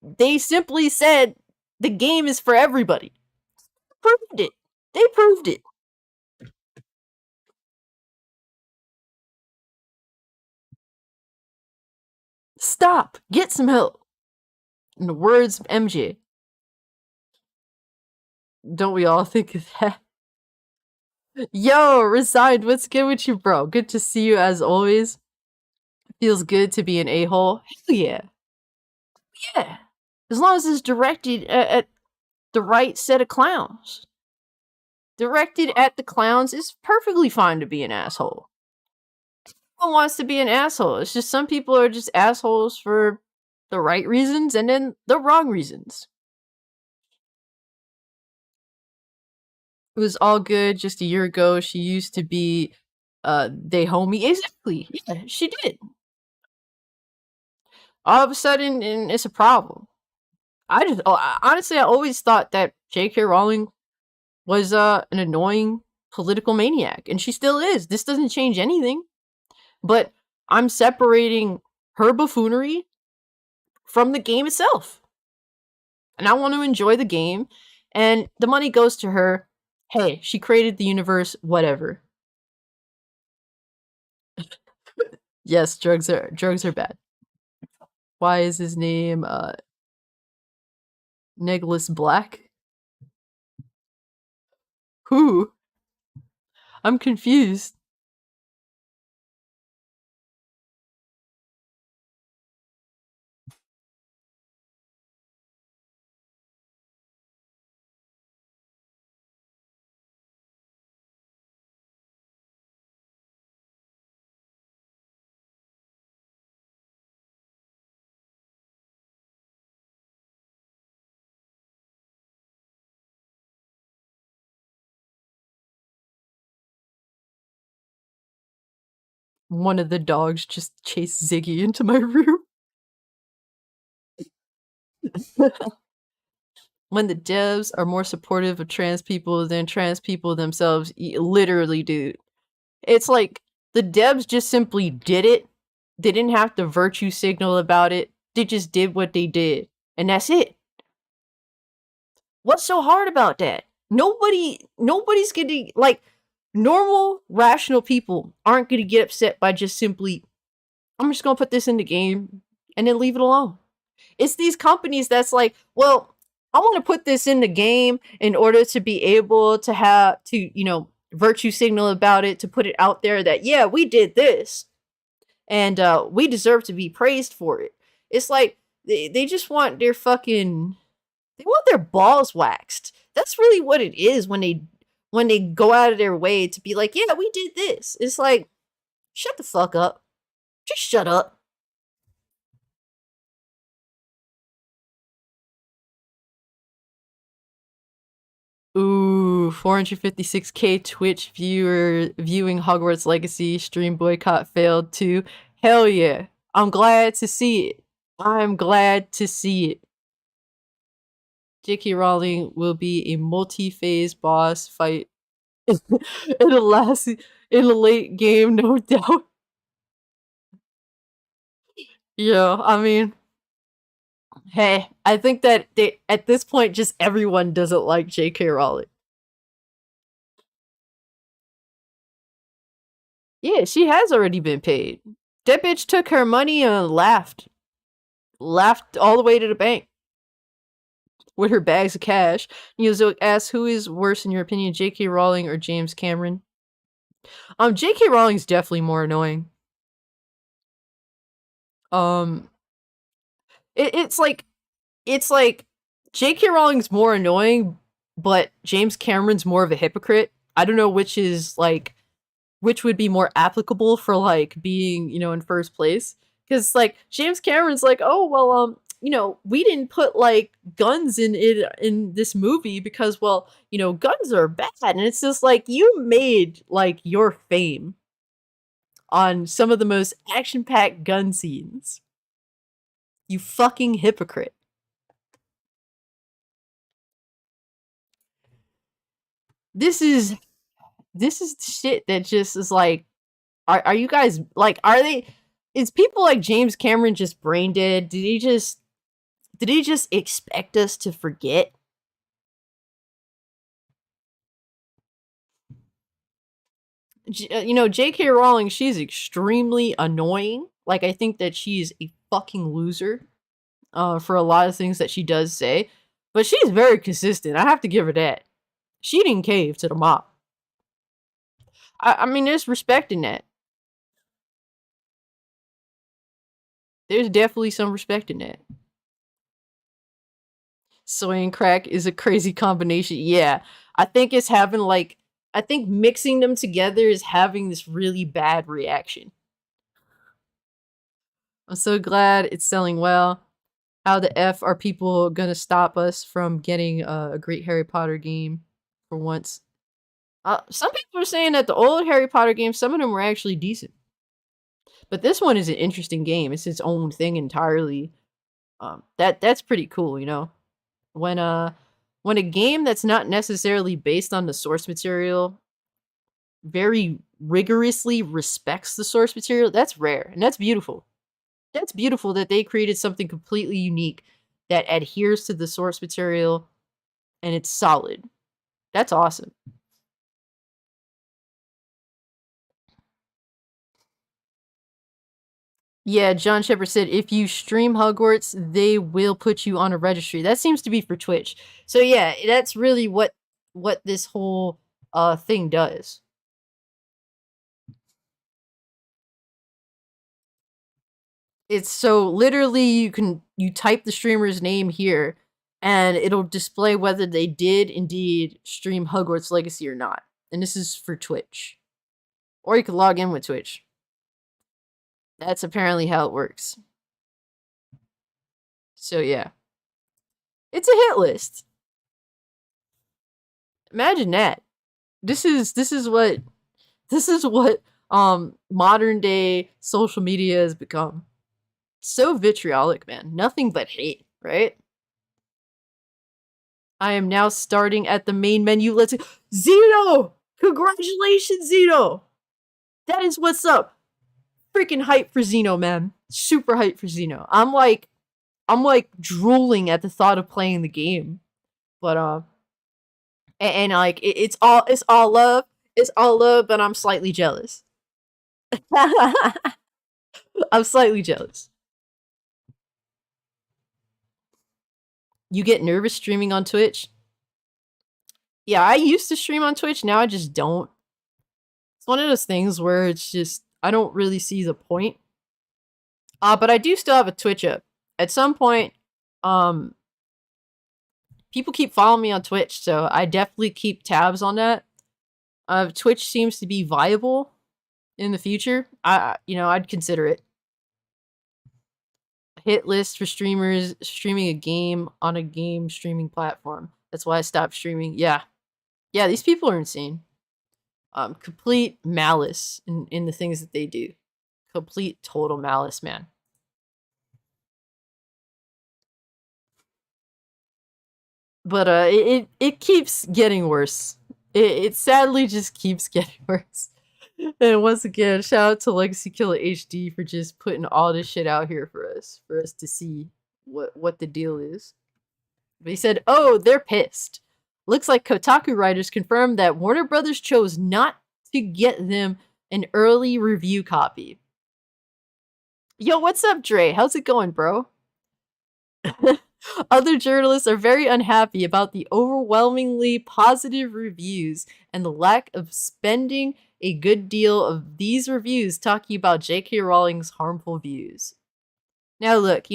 They simply said the game is for everybody. Proved it. They proved it. Stop. Get some help. In the words of MJ. Don't we all think of that? Yo, Resigned, what's good with you, bro? Good to see you as always. Feels good to be an a-hole. Hell yeah. Yeah. As long as it's directed at the right set of clowns. Directed at the clowns, it's perfectly fine to be an asshole. No one wants to be an asshole. It's just some people are just assholes for the right reasons and then the wrong reasons. It was all good just a year ago. She used to be they homie. Exactly. Yeah, she did. All of a sudden, and it's a problem. Honestly, I always thought that J.K. Rowling was an annoying political maniac, and she still is. This doesn't change anything. But I'm separating her buffoonery from the game itself. And I want to enjoy the game, and the money goes to her. Hey, she created the universe, whatever. Yes, drugs are bad. Why is his name Nicholas Black? Who? I'm confused. One of the dogs just chased Ziggy into my room. When the devs are more supportive of trans people than trans people themselves, literally, dude. It's like the devs just simply did it. They didn't have to virtue signal about it. They just did what they did. And that's it. What's so hard about that? Nobody's gonna, like, normal, rational people aren't gonna get upset by just simply, I'm just gonna put this in the game and then leave it alone. It's these companies that's like, well, I want to put this in the game in order to be able to have to, virtue signal about it, to put it out there that, yeah, we did this and we deserve to be praised for it. It's like they just want their fucking, they want their balls waxed. That's really what it is when they go out of their way to be like, yeah, we did this. It's like, shut the fuck up. Just shut up. Ooh, 456k Twitch viewer viewing Hogwarts Legacy stream boycott failed too. Hell yeah. I'm glad to see it. I'm glad to see it. J.K. Rowling will be a multi-phase boss fight in the late game, no doubt. Yeah, I mean, hey, I think that at this point, just everyone doesn't like J.K. Rowling. Yeah, she has already been paid. That bitch took her money and laughed all the way to the bank with her bags of cash. Neozoic asks, "Who is worse in your opinion, J.K. Rowling or James Cameron?" J.K. Rowling's definitely more annoying. Um, it's like J.K. Rowling's more annoying, but James Cameron's more of a hypocrite. I don't know which would be more applicable for like being in first place, because like James Cameron's like, oh well, we didn't put like guns in it in this movie because well guns are bad, and it's just like you made like your fame on some of the most action-packed gun scenes, you fucking hypocrite. This is shit that just is like, are you guys like, are they, is people like James Cameron just brain dead? Did he just expect us to forget? J.K. Rowling, she's extremely annoying. Like, I think that she's a fucking loser for a lot of things that she does say, but she's very consistent. I have to give her that. She didn't cave to the mob. I mean, there's respect in that. There's definitely some respect in that. Soy and crack is a crazy combination. Yeah, I think it's having like, I think mixing them together is having this really bad reaction. I'm so glad it's selling well. How the F are people gonna stop us from getting a great Harry Potter game for once? Some people are saying that the old Harry Potter games, some of them were actually decent. But this one is an interesting game. It's its own thing entirely. That's pretty cool. When when a game that's not necessarily based on the source material very rigorously respects the source material, that's rare and that's beautiful. That's beautiful that they created something completely unique that adheres to the source material and it's solid. That's awesome. Yeah, John Shepard said if you stream Hogwarts, they will put you on a registry. That seems to be for Twitch. So yeah, that's really what this whole thing does. It's so literally you type the streamer's name here and it'll display whether they did indeed stream Hogwarts Legacy or not. And this is for Twitch. Or you can log in with Twitch. That's apparently how it works. So yeah. It's a hit list. Imagine that. This is what modern day social media has become. So vitriolic, man. Nothing but hate, right? I am now starting at the main menu. Let's go. Zeno! Congratulations, Zeno! That is what's up. Freaking hype for Zeno, man. Super hype for Zeno. I'm like drooling at the thought of playing the game. But and like it's all love. It's all love, but I'm slightly jealous. I'm slightly jealous. You get nervous streaming on Twitch? Yeah, I used to stream on Twitch, now I just don't. It's one of those things where it's just I don't really see the point. But I do still have a Twitch up. At some point, um people keep following me on Twitch, so I definitely keep tabs on that. Twitch seems to be viable in the future. I'd consider it. Hit list for streamers streaming a game on a game streaming platform. That's why I stopped streaming. Yeah. Yeah, these people are insane. Complete malice in the things that they do. Complete total malice, man. But it keeps getting worse. It sadly just keeps getting worse. And once again, shout out to Legacy Killer HD for just putting all this shit out here for us to see what the deal is. But he said, "Oh, they're pissed. Looks like Kotaku writers confirmed that Warner Brothers chose not to get them an early review copy. Yo, what's up, Dre? How's it going, bro? Other journalists are very unhappy about the overwhelmingly positive reviews and the lack of spending a good deal of these reviews talking about J.K. Rowling's harmful views. Now, look,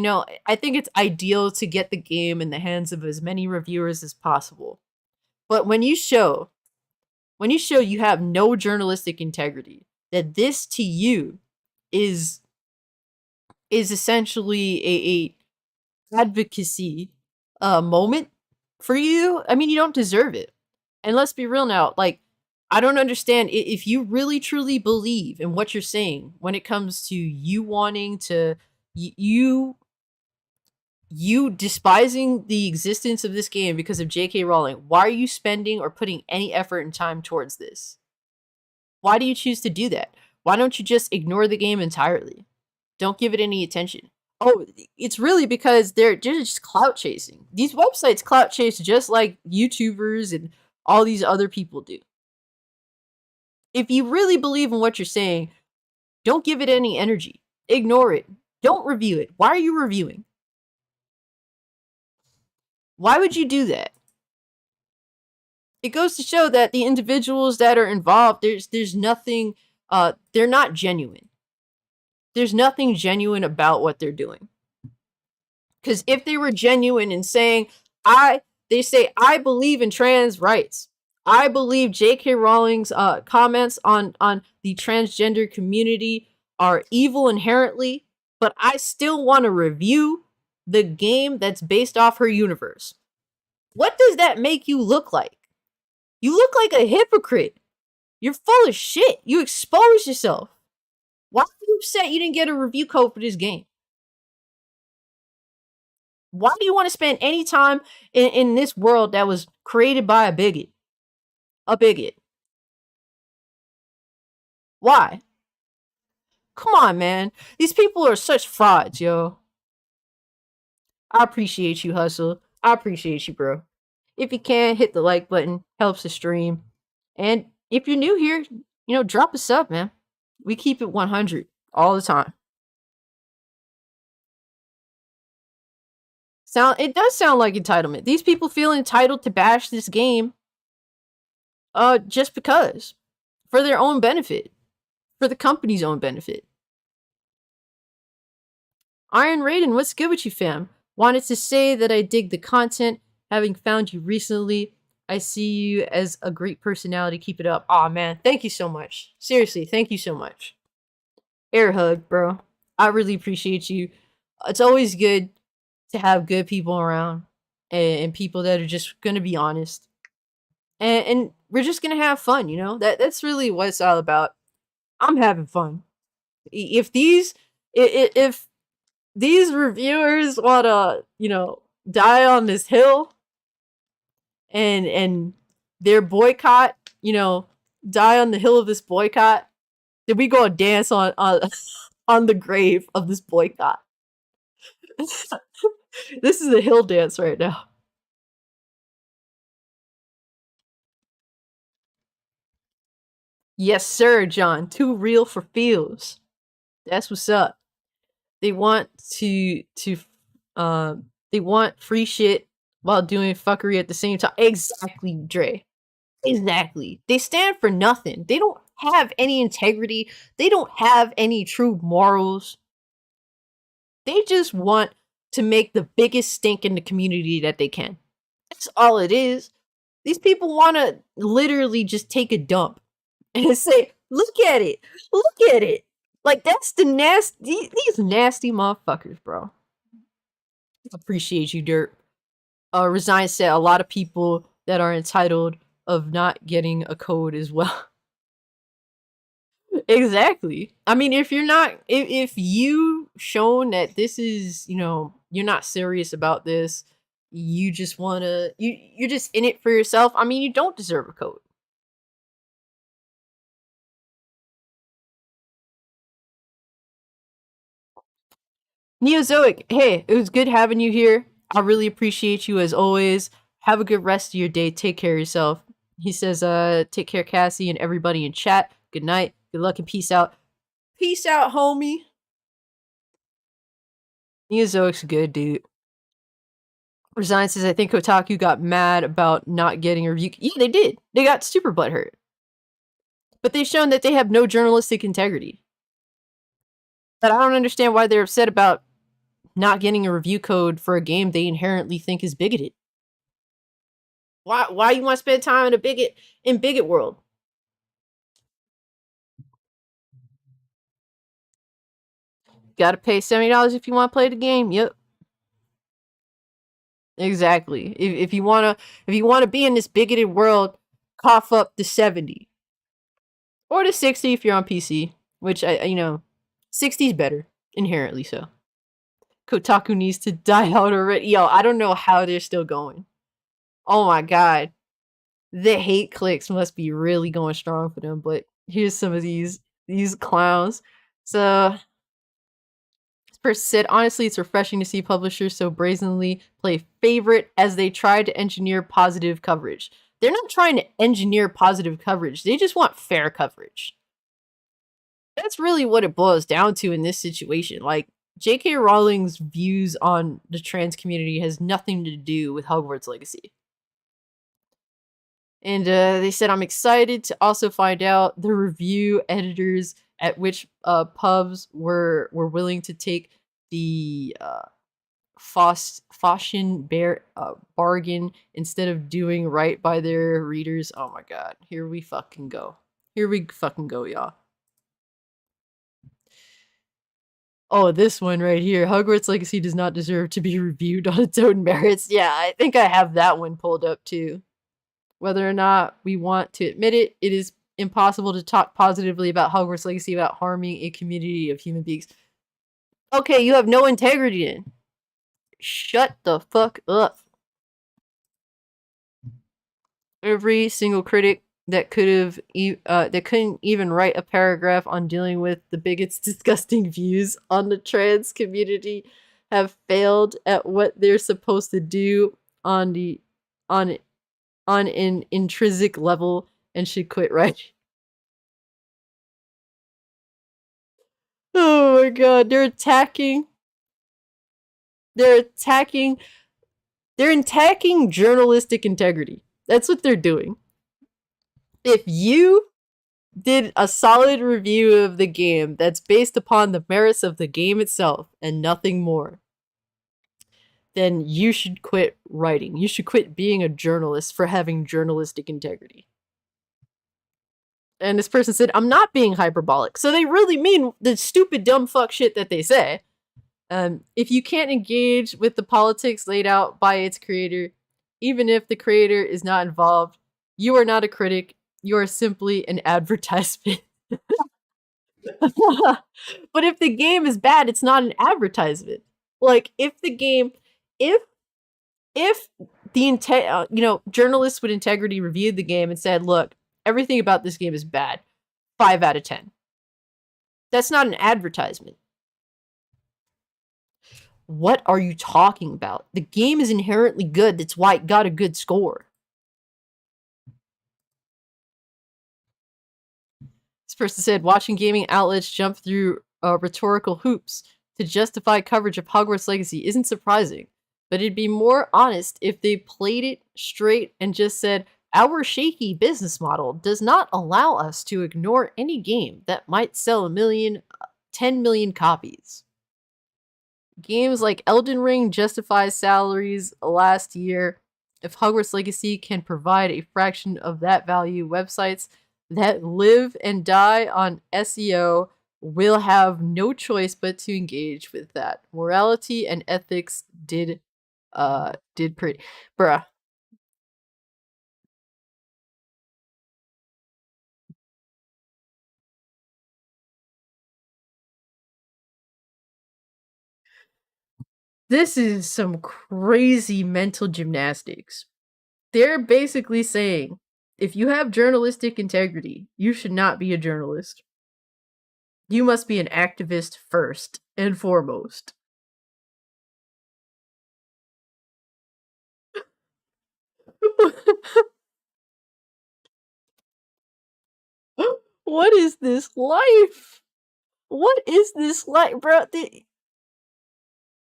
I think it's ideal to get the game in the hands of as many reviewers as possible. But when you show you have no journalistic integrity, that this to you is essentially a advocacy moment for you, I mean, you don't deserve it. And let's be real now, like, I don't understand if you really truly believe in what you're saying when it comes to you wanting to you despising the existence of this game because of J.K. Rowling. Why are you spending or putting any effort and time towards this? Why do you choose to do that? Why don't you just ignore the game entirely? Don't give it any attention. Oh, it's really because they're just clout chasing. These websites clout chase just like YouTubers and all these other people do. If you really believe in what you're saying, don't give it any energy. Ignore it. Don't review it. Why are you reviewing? Why would you do that? It goes to show that the individuals that are involved, there's nothing, they're not genuine. There's nothing genuine about what they're doing. Because if they were genuine in saying, they say, I believe in trans rights. I believe J.K. Rowling's comments on the transgender community are evil inherently, but I still want to review the game that's based off her universe. What does that make you look like? You look like a hypocrite. You're full of shit. You expose yourself. Why are you upset you didn't get a review code for this game? Why do you want to spend any time in this world that was created by a bigot? A bigot. Why? Come on, man. These people are such frauds, yo. I appreciate you, Hustle. I appreciate you, bro. If you can, hit the like button. Helps the stream. And if you're new here, drop a sub, man. We keep it 100 all the time. It does sound like entitlement. These people feel entitled to bash this game just because. For their own benefit. For the company's own benefit. Iron Raiden, what's good with you, fam? Wanted to say that I dig the content. Having found you recently, I see you as a great personality. Keep it up. Aw, man. Thank you so much. Seriously, thank you so much. Air hug, bro. I really appreciate you. It's always good to have good people around and people that are just going to be honest. And we're just going to have fun, That's really what it's all about. I'm having fun. If these reviewers want to, die on this hill and their boycott, die on the hill of this boycott, then we go and dance on on the grave of this boycott. This is a hill dance right now. Yes, sir, John. Too real for feels. That's what's up. They want they want free shit while doing fuckery at the same time. Exactly, Dre. Exactly. They stand for nothing. They don't have any integrity. They don't have any true morals. They just want to make the biggest stink in the community that they can. That's all it is. These people want to literally just take a dump and say, look at it. Look at it. Like, that's the these nasty motherfuckers, bro. Appreciate you, Dirt. Resign said a lot of people that are entitled of not getting a code as well. Exactly. I mean, if you shown that this is, you're not serious about this, you just wanna you're just in it for yourself. I mean, you don't deserve a code. Neozoic, hey, it was good having you here. I really appreciate you as always. Have a good rest of your day. Take care of yourself. He says, take care, Cassie, and everybody in chat. Good night. Good Good luck and peace out. Peace out, homie. Miyazoki's good, dude. Resign says, I think Kotaku got mad about not getting a review. Yeah, they did. They got super butthurt. But they've shown that they have no journalistic integrity. But I don't understand why they're upset about not getting a review code for a game they inherently think is bigoted. Why you want to spend time in bigot world? Gotta pay $70 if you want to play the game. Yep. Exactly. If you wanna be in this bigoted world, cough up the 70. Or the 60 if you're on PC. Which 60 is better, inherently so. Kotaku needs to die out already. Yo, I don't know how they're still going. Oh my god. The hate clicks must be really going strong for them, but here's some of these clowns. So this person said, honestly, it's refreshing to see publishers so brazenly play favorite as they try to engineer positive coverage. They're not trying to engineer positive coverage. They just want fair coverage. That's really what it boils down to in this situation. Like, J.K. Rowling's views on the trans community has nothing to do with Hogwarts Legacy. And they said, I'm excited to also find out the review editors at which pubs were willing to take the Foshin bargain instead of doing right by their readers. Oh my god. Here we fucking go. Y'all. Oh, this one right here. Hogwarts Legacy does not deserve to be reviewed on its own merits. Yeah, I think I have that one pulled up too. Whether or not we want to admit it, it is impossible to talk positively about Hogwarts Legacy without harming a community of human beings. Okay, you have no integrity then. Shut the fuck up. Every single critic that couldn't even write a paragraph on dealing with the bigots' disgusting views on the trans community have failed at what they're supposed to do on an intrinsic level and should quit writing. Oh my god, they're attacking journalistic integrity. That's what they're doing. If you did a solid review of the game that's based upon the merits of the game itself and nothing more, then you should quit writing. You should quit being a journalist for having journalistic integrity. And this person said, I'm not being hyperbolic. So they really mean the stupid, dumb fuck shit that they say. If you can't engage with the politics laid out by its creator, even if the creator is not involved, you are not a critic. You are simply an advertisement. But if the game is bad, it's not an advertisement. Like, if the game, if the journalists with integrity reviewed the game and said, look, everything about this game is bad, 5 out of 10. That's not an advertisement. What are you talking about? The game is inherently good. That's why it got a good score. This person said, watching gaming outlets jump through rhetorical hoops to justify coverage of Hogwarts Legacy isn't surprising, but it'd be more honest if they played it straight and just said, our shaky business model does not allow us to ignore any game that might sell 10 million copies. Games like Elden Ring justifies salaries last year. If Hogwarts Legacy can provide a fraction of that value, websites that live and die on SEO will have no choice but to engage with that. Morality and ethics did pretty. Bruh. This is some crazy mental gymnastics. They're basically saying, if you have journalistic integrity, you should not be a journalist. You must be an activist first and foremost. What is this life? What is this life, bro?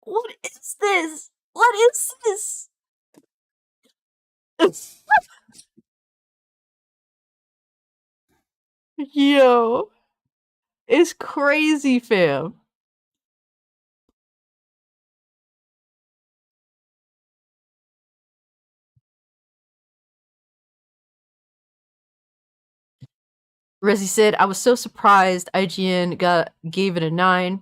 What is this? What is this? Yo, it's crazy, fam. Resi said, I was so surprised IGN gave it a 9.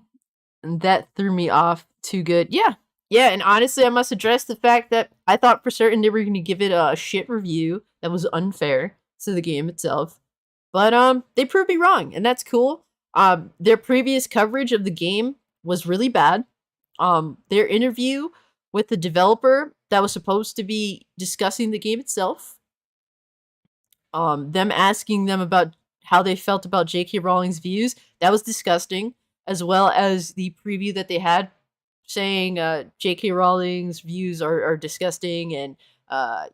And that threw me off too good. Yeah. Yeah, and honestly, I must address the fact that I thought for certain they were going to give it a shit review that was unfair to the game itself. But they proved me wrong, and that's cool. Their previous coverage of the game was really bad. Their interview with the developer that was supposed to be discussing the game itself, them asking them about how they felt about J.K. Rowling's views, that was disgusting, as well as the preview that they had saying J.K. Rowling's views are disgusting and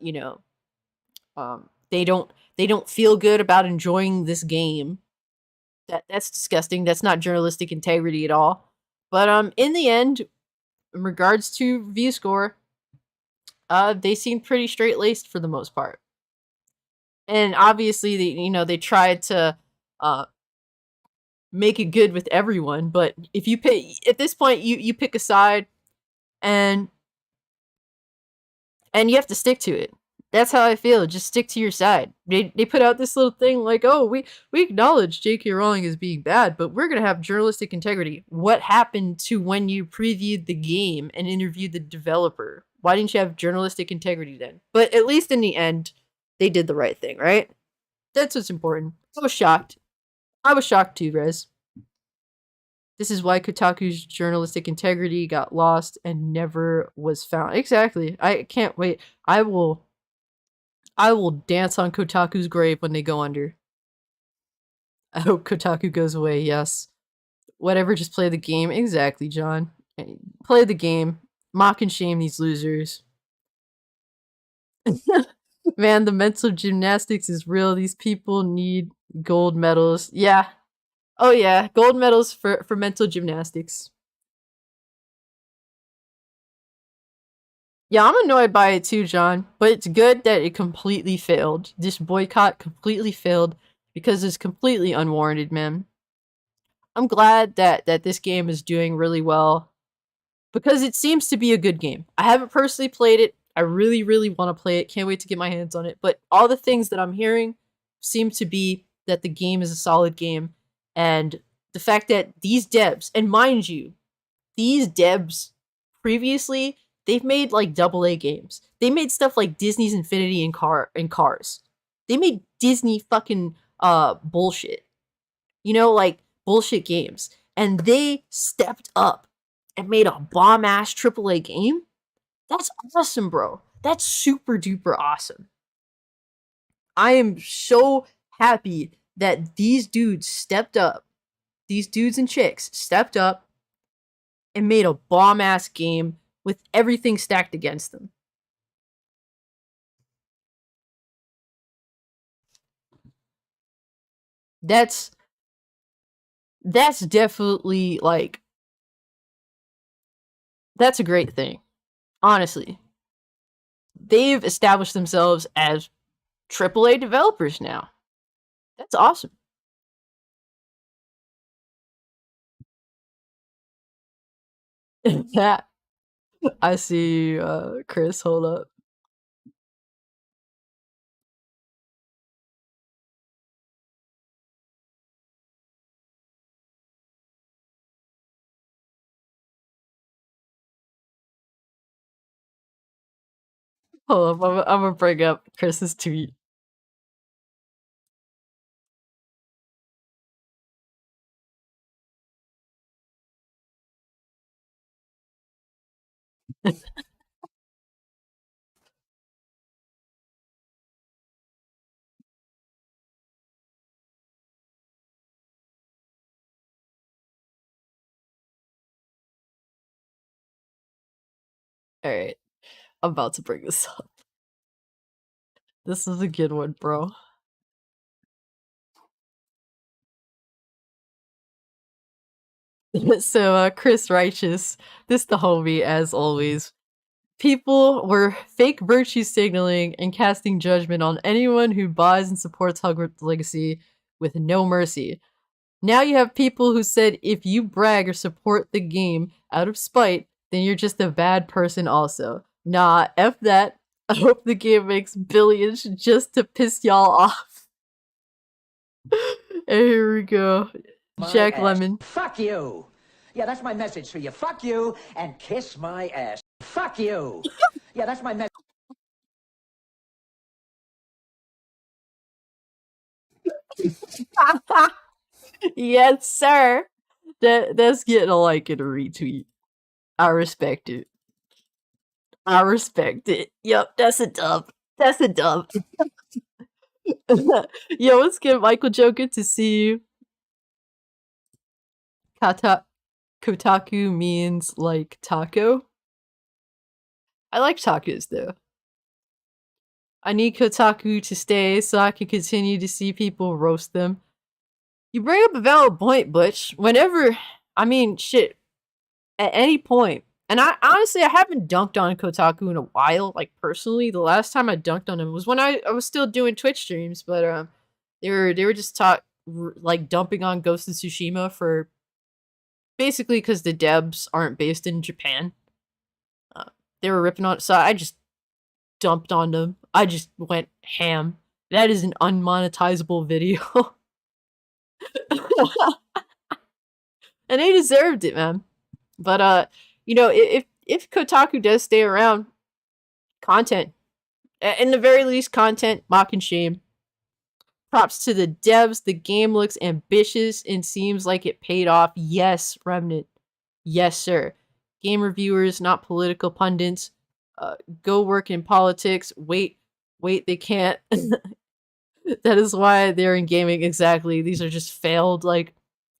you know they don't feel good about enjoying this game. That's disgusting. That's not journalistic integrity at all. But in the end, in regards to view score, they seem pretty straight laced for the most part. And obviously, they tried to uh, make it good with everyone. But if you pick at this point, you pick a side, and you have to stick to it. That's how I feel. Just stick to your side. They put out this little thing like, oh, we acknowledge J.K. Rowling as being bad, but we're gonna have journalistic integrity. What happened to when you previewed the game and interviewed the developer? Why didn't you have journalistic integrity then? But at least in the end, they did the right thing, right? That's what's important. I was shocked. I was shocked too, Rez. This is why Kotaku's journalistic integrity got lost and never was found. Exactly. I can't wait. I will dance on Kotaku's grave when they go under. I hope Kotaku goes away, yes. Whatever, just play the game. Exactly, John. Play the game. Mock and shame these losers. Man, the mental gymnastics is real. These people need gold medals. Yeah. Oh yeah, gold medals for mental gymnastics. Yeah, I'm annoyed by it too, John. But it's good that it completely failed. This boycott completely failed because it's completely unwarranted, man. I'm glad that this game is doing really well because it seems to be a good game. I haven't personally played it. I really, really want to play it. Can't wait to get my hands on it. But all the things that I'm hearing seem to be that the game is a solid game. And the fact that these devs, and mind you, these devs previously, they've made like double A games. They made stuff like Disney's Infinity and Cars. They made Disney fucking bullshit. Like bullshit games. And they stepped up and made a bomb ass AAA game. That's awesome, bro. That's super duper awesome. I am so happy that these dudes stepped up. These dudes and chicks stepped up and made a bomb ass game with everything stacked against them. That's that's definitely like that's a great thing. Honestly. They've established themselves as AAA developers now. That's awesome. That I see Chris, hold up. Hold up, I'm gonna bring up Chris's tweet. Alright, I'm about to bring this up. This is a good one, bro. So, Chris Righteous, this the homie as always. People were fake virtue signaling and casting judgment on anyone who buys and supports Hogwarts Legacy with no mercy. Now you have people who said if you brag or support the game out of spite, then you're just a bad person also. Nah, F that. I hope the game makes billions just to piss y'all off. And here we go. Jack Lemon. Fuck you. Yeah, that's my message for you. Fuck you and kiss my ass. Fuck you. Yeah, that's my message. Yes, sir. That's getting a like and a retweet. I respect it. I respect it. Yep, that's a dub. That's a dub. Yo, what's good, Michael Joe? Good to see you. Kotaku means like taco. I like tacos though. I need Kotaku to stay so I can continue to see people roast them. You bring up a valid point, Butch. Whenever, I mean, shit, at any point. And I honestly, I haven't dunked on Kotaku in a while. Like personally, the last time I dunked on him was when I was still doing Twitch streams, but they were just like dumping on Ghost of Tsushima for basically because the devs aren't based in Japan. They were ripping on, so I just dumped on them. I just went ham. That is an unmonetizable video. And they deserved it, man. But you know, if Kotaku does stay around, content, in the very least, content, mock and shame. Props to the devs. The game looks ambitious and seems like it paid off. Yes, Remnant. Yes, sir. Game reviewers, not political pundits. Go work in politics. Wait, they can't. That is why they're in gaming. Exactly. These are just failed, like,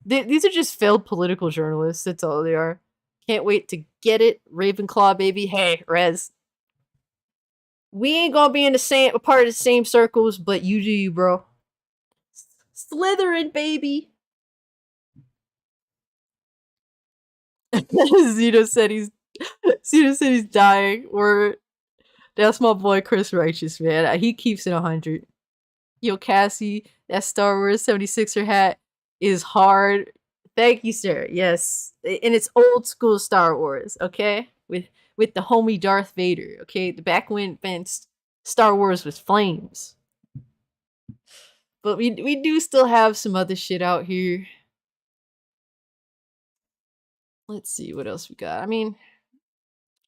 these are just failed political journalists. That's all they are. Can't wait to get it. Ravenclaw, baby. Hey, Rez. We ain't gonna be in the same part of the same circles, but you do you, bro. Slytherin, baby. Zito said he's dying. Or that's my boy Chris Righteous, man. He keeps it 100. Yo, Cassie, that Star Wars 76er hat is hard. Thank you, sir. Yes. And it's old school Star Wars, okay? With the homie Darth Vader, okay? The back when Star Wars was flames. But we do still have some other shit out here. Let's see what else we got. I mean,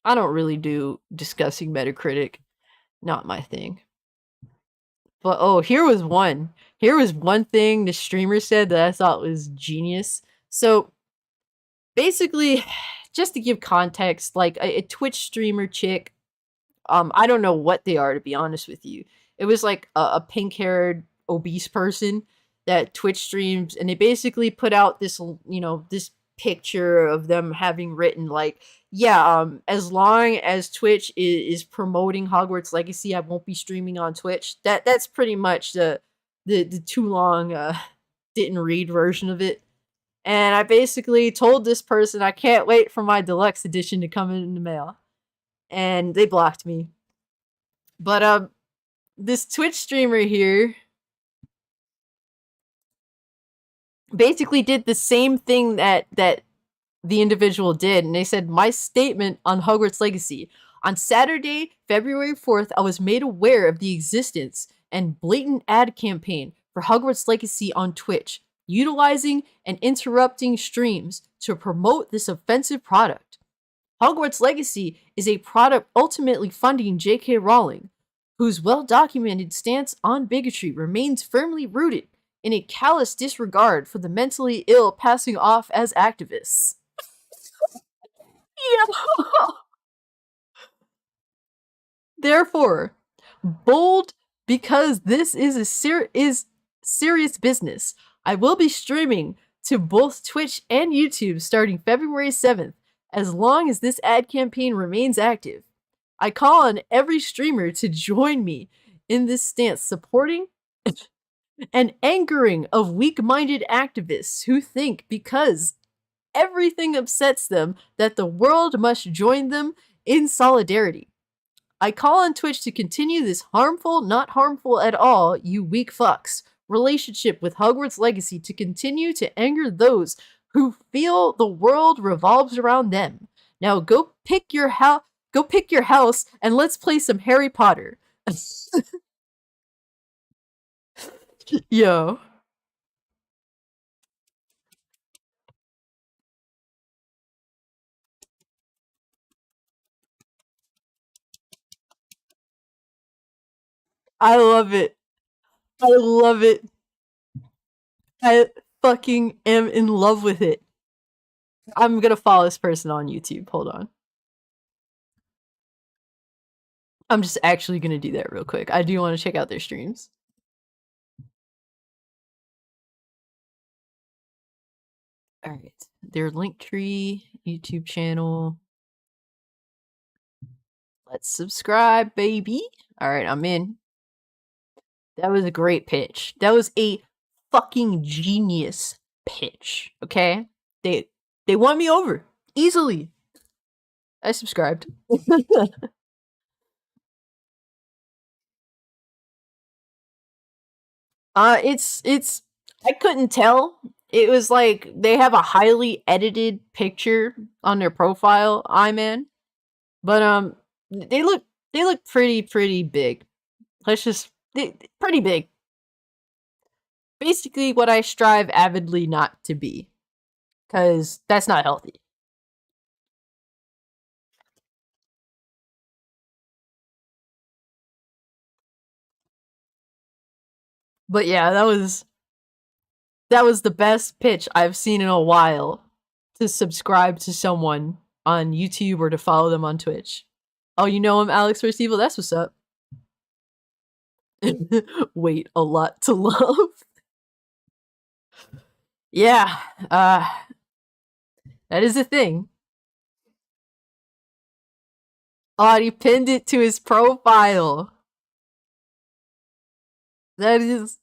I don't really do discussing Metacritic. Not my thing. But oh, here was one. Here was one thing the streamer said that I thought was genius. So basically, just to give context, like a Twitch streamer chick, I don't know what they are, to be honest with you. It was like a pink-haired obese person that Twitch streams, and they basically put out this, you know, this picture of them having written like, yeah, as long as Twitch is promoting Hogwarts Legacy, I won't be streaming on Twitch. That's pretty much the too long didn't read version of it. And I basically told this person I can't wait for my deluxe edition to come in the mail. And they blocked me. But this Twitch streamer here basically did the same thing that the individual did, and they said, my statement on Hogwarts Legacy. On Saturday, February 4th, I was made aware of the existence and blatant ad campaign for Hogwarts Legacy on Twitch, utilizing and interrupting streams to promote this offensive product. Hogwarts Legacy is a product ultimately funding J.K. Rowling, whose well-documented stance on bigotry remains firmly rooted in a callous disregard for the mentally ill passing off as activists. Yeah. Therefore, bold, because this is serious business, I will be streaming to both Twitch and YouTube starting February 7th, as long as this ad campaign remains active. I call on every streamer to join me in this stance, supporting and angering of weak-minded activists who think because everything upsets them that the world must join them in solidarity. I call on Twitch to continue this harmful, not harmful at all, you weak fucks, relationship with Hogwarts Legacy to continue to anger those who feel the world revolves around them. Now go pick your house and let's play some Harry Potter. Yo. I love it. I love it. I fucking am in love with it. I'm gonna follow this person on YouTube. Hold on. I'm just actually gonna do that real quick. I do want to check out their streams. Alright. Their Linktree, YouTube channel. Let's subscribe, baby. Alright, I'm in. That was a great pitch. That was a fucking genius pitch. Okay? They won me over. Easily. I subscribed. It's I couldn't tell. It was like they have a highly edited picture on their profile, Iman. But they look pretty big. Pretty big. Basically what I strive avidly not to be. Cause that's not healthy. But yeah, that was the best pitch I've seen in a while to subscribe to someone on YouTube or to follow them on Twitch. Oh, you know him, Alex vs. Evil? That's what's up. Wait, a lot to love. Yeah, that is a thing. Oh, he pinned it to his profile. That is...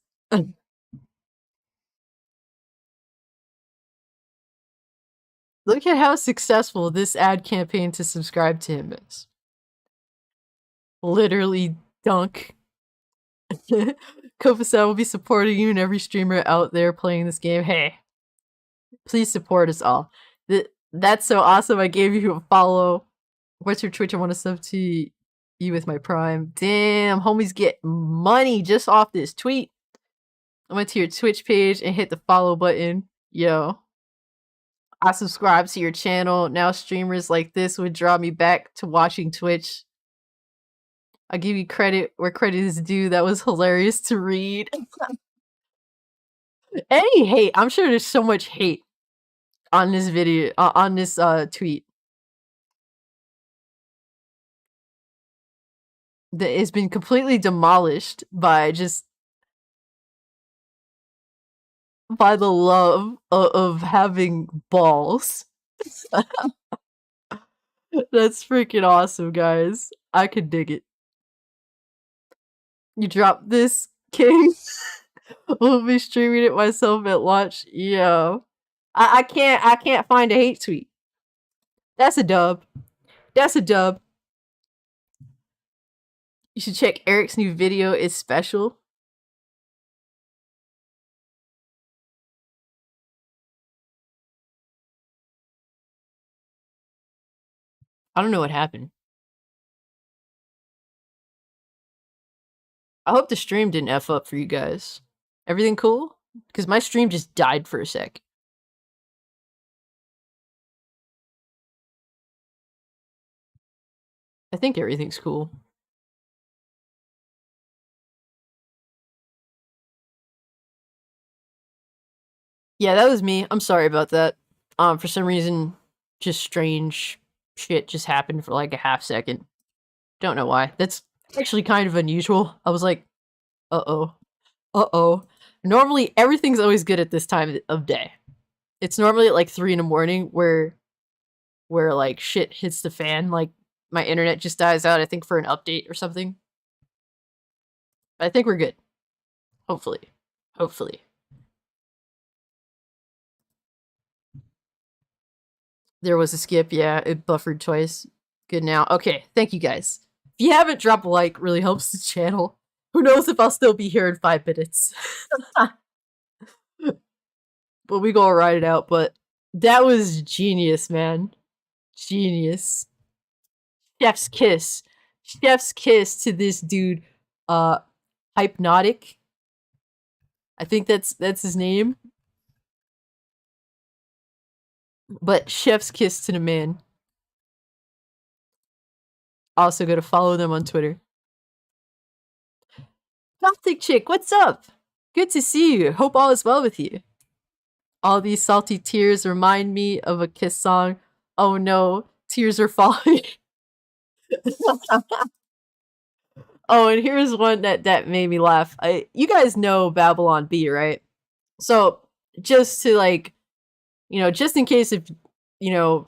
Look at how successful this ad campaign to subscribe to him is. Literally dunk. Kofa will be supporting you and every streamer out there playing this game. Hey, please support us all. That's so awesome. I gave you a follow. What's your Twitch? I want to sub to you with my Prime. Damn, homies get money just off this tweet. I went to your Twitch page and hit the follow button. Yo. I subscribe to your channel. Now streamers like this would draw me back to watching Twitch. I'll give you credit where credit is due. That was hilarious to read. Any hate. I'm sure there's so much hate on this video, on this tweet. That has been completely demolished by just by the love of having balls. That's freaking awesome, guys. I could dig it. You drop this, King. We'll be streaming it myself at launch. Yo. I can't find a hate tweet. That's a dub. That's a dub. You should check Eric's new video. It's special. I don't know what happened. I hope the stream didn't F up for you guys. Everything cool? Because my stream just died for a sec. I think everything's cool. Yeah, that was me. I'm sorry about that. For some reason, just strange shit just happened for like a half second. Don't know why. That's actually kind of unusual. I was like, uh-oh. Uh-oh. Normally, everything's always good at this time of day. It's normally at like 3 in the morning where like shit hits the fan. Like my internet just dies out, I think, for an update or something. I think we're good. Hopefully. Hopefully. There was a skip, yeah, it buffered twice. Good now. Okay, thank you guys. If you haven't, drop a like, really helps the channel. Who knows if I'll still be here in 5 minutes. But we gonna ride it out. But that was genius, man. Genius. Chef's kiss. Chef's kiss to this dude, uh, Hypnotic. I think that's his name. But chef's kiss to the man. Also gonna follow them on Twitter. Gothic chick, what's up? Good to see you. Hope all is well with you. All these salty tears remind me of a Kiss song. Oh no, tears are falling. Oh, and here's one that made me laugh. You guys know Babylon Bee, right? So just to like, just in case if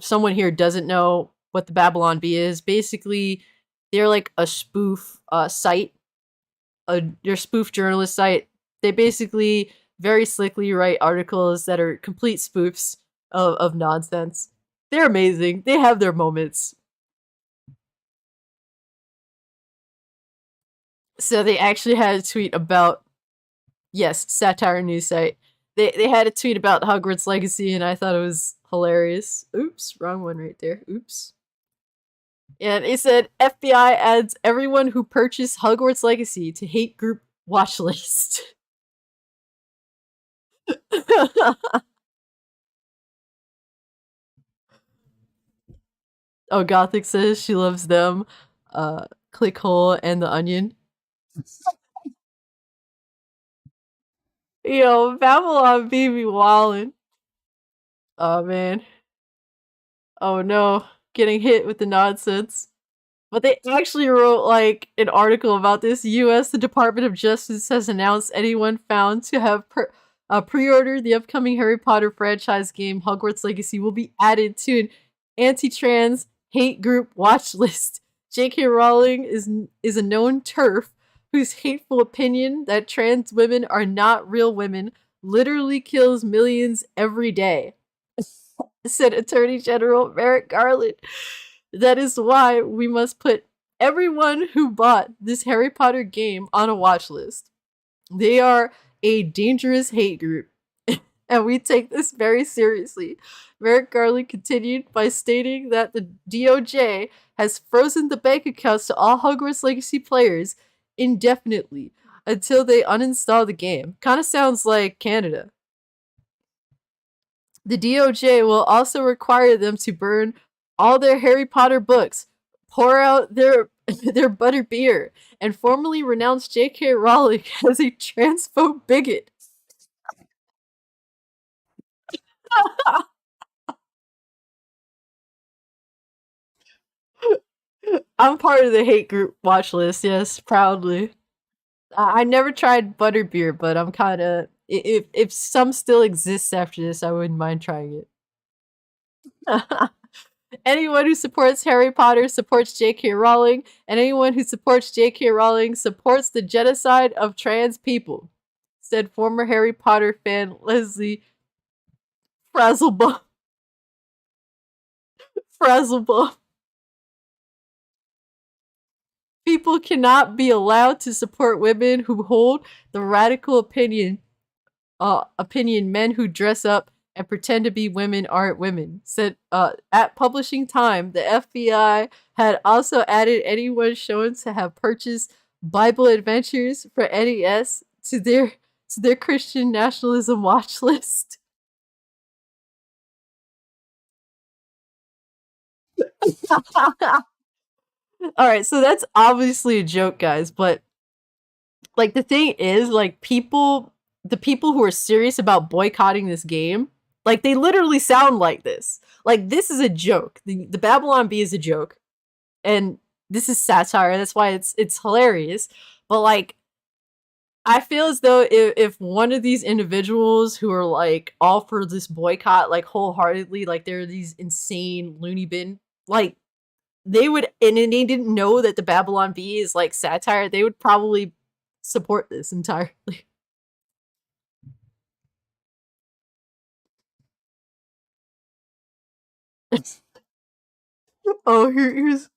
someone here doesn't know what the Babylon Bee is, basically they're like a spoof site, their spoof journalist site. They basically very slickly write articles that are complete spoofs of nonsense. They're amazing. They have their moments. So they actually had a tweet about, yes, satire news site. They had a tweet about Hogwarts Legacy, and I thought it was hilarious. Oops, wrong one right there. Oops. And it said FBI adds everyone who purchased Hogwarts Legacy to hate group watch list. Oh, Gothic says she loves them. Clickhole and the Onion. Yo, Babylon BB wallin'. Oh man. Oh no. Getting hit with the nonsense. But they actually wrote like an article about this. U.S. The Department of Justice has announced anyone found to have pre-ordered the upcoming Harry Potter franchise game Hogwarts Legacy will be added to an anti-trans hate group watch list. J.K. Rowling is a known TERF whose hateful opinion that trans women are not real women literally kills millions every day, said Attorney General Merrick Garland. That is why we must put everyone who bought this Harry Potter game on a watch list. They are a dangerous hate group, and we take this very seriously. Merrick Garland continued by stating that the DOJ has frozen the bank accounts to all Hogwarts Legacy players indefinitely until they uninstall the game. Kind of sounds like Canada. The DOJ will also require them to burn all their Harry Potter books, pour out their their butter beer, and formally renounce J.K. Rowling as a transphobe bigot. I'm part of the hate group watch list, yes, proudly. I never tried butterbeer, but I'm kind of if some still exists after this, I wouldn't mind trying it. Anyone who supports Harry Potter supports J.K. Rowling, and anyone who supports J.K. Rowling supports the genocide of trans people, said former Harry Potter fan Leslie Frazzlebuff. Frazzlebuff. People cannot be allowed to support women who hold the radical opinion men who dress up and pretend to be women aren't women. Said at publishing time, the FBI had also added anyone shown to have purchased Bible Adventures for NES to their Christian nationalism watch list. All right, so that's obviously a joke, guys, but like the thing is, like the people who are serious about boycotting this game, like they literally sound like this. Like this is a joke. The Babylon Bee is a joke, and this is satire. That's why it's hilarious. But like, I feel as though if one of these individuals who are like all for this boycott, like wholeheartedly, like they're these insane loony bin, like they would, and they didn't know that the Babylon Bee is like satire, they would probably support this entirely. Oh, here's.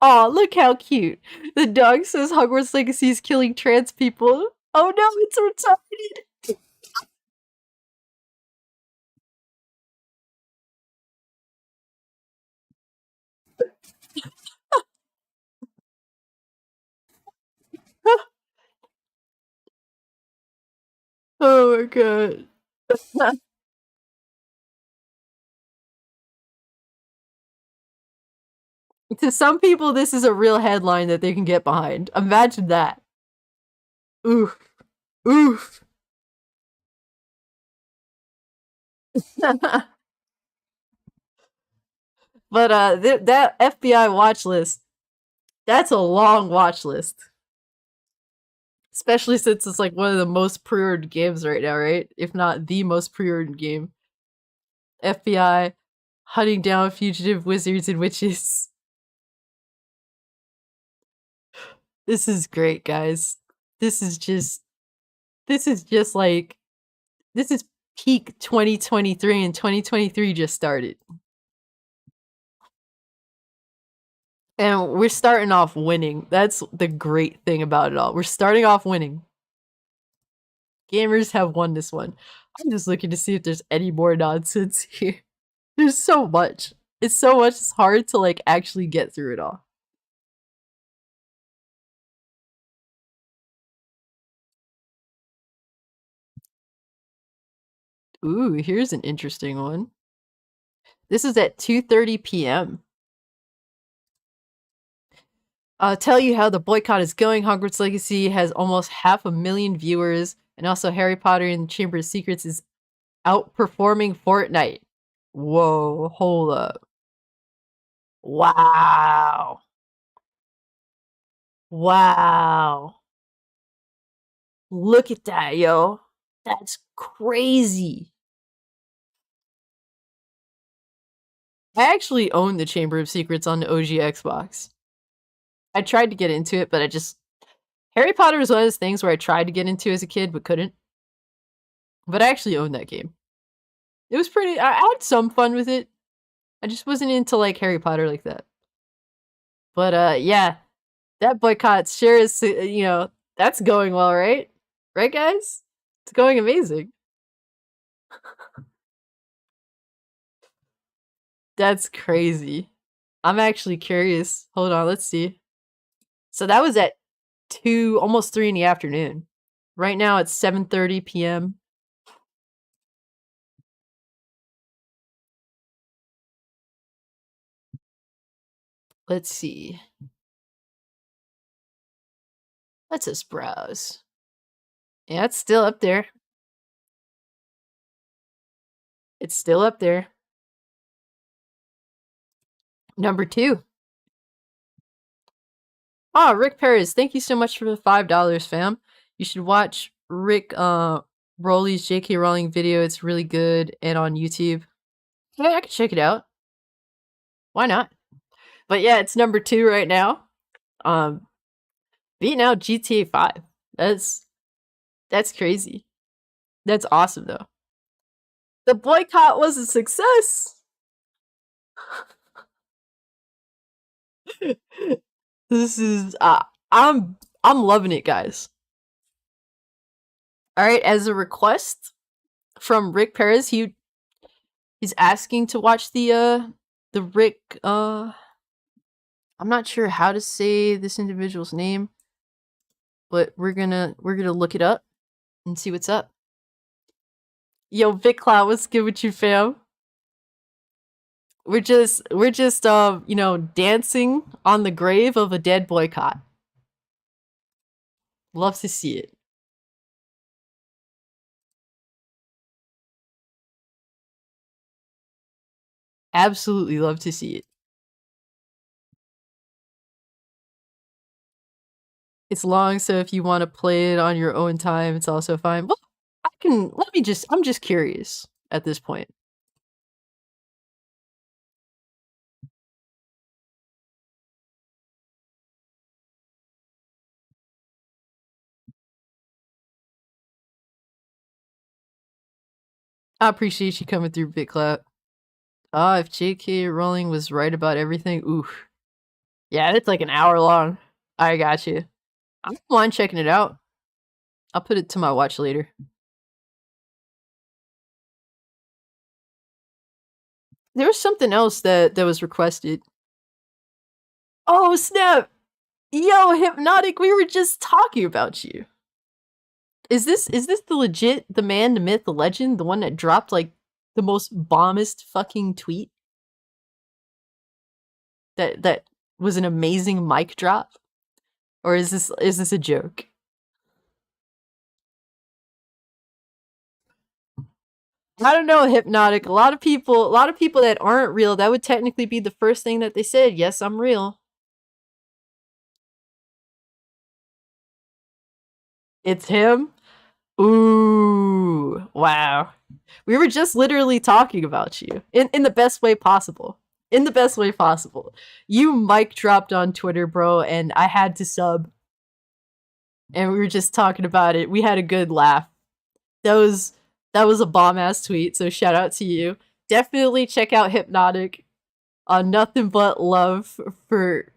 Oh, look how cute. The dog says Hogwarts Legacy is killing trans people. Oh no, it's retarded. Oh my god. To some people, this is a real headline that they can get behind. Imagine that. Oof. Oof. But that FBI watch list, that's a long watch list. Especially since it's like one of the most pre-ordered games right now, right? If not the most pre-ordered game. FBI hunting down fugitive wizards and witches. This is great, guys. This is just this is just like this is peak 2023 and 2023 just started. And we're starting off winning. That's the great thing about it all. We're starting off winning. Gamers have won this one. I'm just looking to see if there's any more nonsense here. There's so much. It's so much, it's hard to like actually get through it all. Ooh, here's an interesting one. This is at 2:30 p.m. I'll tell you how the boycott is going. Hogwarts Legacy has almost 500,000 viewers, and also Harry Potter and the Chamber of Secrets is outperforming Fortnite. Whoa, hold up. Wow. Wow. Look at that, yo. That's crazy. I actually own the Chamber of Secrets on the OG Xbox. I tried to get into it, but I just Harry Potter was one of those things where I tried to get into as a kid but couldn't. But I actually owned that game. It was pretty I had some fun with it. I just wasn't into like Harry Potter like that. But yeah, that boycott sure is that's going well, right? Right guys? It's going amazing. That's crazy. I'm actually curious. Hold on, let's see. So that was at 2 almost 3 in the afternoon. Right now it's 7:30 p.m. Let's see. Let's just browse. Yeah, it's still up there. It's still up there. Number 2. Ah, Rick Perez, thank you so much for the $5, fam. You should watch Rick Rowley's J.K. Rowling video. It's really good and on YouTube. Yeah, I can check it out. Why not? But yeah, it's number 2 right now. Um, beating out GTA 5. That's crazy. That's awesome though. The boycott was a success. This is I'm loving it, guys. All right, as a request from Rick Perez, he's asking to watch the Rick I'm not sure how to say this individual's name, but we're gonna look it up and see what's up. Yo, Vic Cloud, what's good with you, fam? We're just dancing on the grave of a dead boycott. Love to see it. Absolutely love to see it. It's long, so if you want to play it on your own time, it's also fine. Well, I'm just curious at this point. I appreciate you coming through, Big Clap. If J.K. Rowling was right about everything, ooh. Yeah, it's like an hour long. I got you. I don't mind checking it out. I'll put it to my watch later. There was something else that was requested. Oh snap! Yo, Hypnotic, we were just talking about you. Is this the legit, the man, the myth, the legend, the one that dropped like the most bombest fucking tweet? That was an amazing mic drop? Or is this a joke? I don't know, Hypnotic. A lot of people that aren't real, that would technically be the first thing that they said. Yes, I'm real. It's him? Ooh, wow. We were just literally talking about you in the best way possible. In the best way possible. You mic dropped on Twitter, bro, and I had to sub. And we were just talking about it. We had a good laugh. That was that was a bomb ass tweet, so shout out to you. Definitely check out Hypnotic. Nothing but love for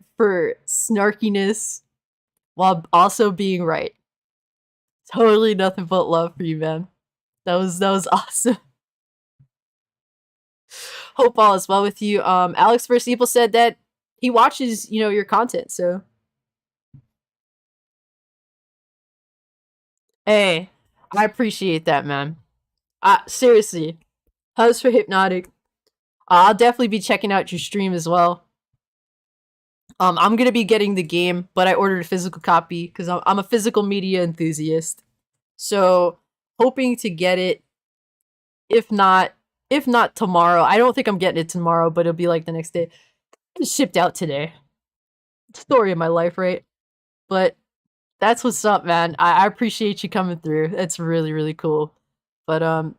snarkiness while also being right. Totally nothing but love for you, man. That was awesome. Hope all is well with you. Alex vs. Evil said that he watches, your content, so hey, I appreciate that, man. Seriously, hugs for Hypnotic. I'll definitely be checking out your stream as well. I'm gonna be getting the game, but I ordered a physical copy because I'm a physical media enthusiast. So hoping to get it. If not, if not tomorrow. I don't think I'm getting it tomorrow, but it'll be like the next day. It's shipped out today. Story of my life, right? But that's what's up, man. I appreciate you coming through. That's really, really cool. But I'm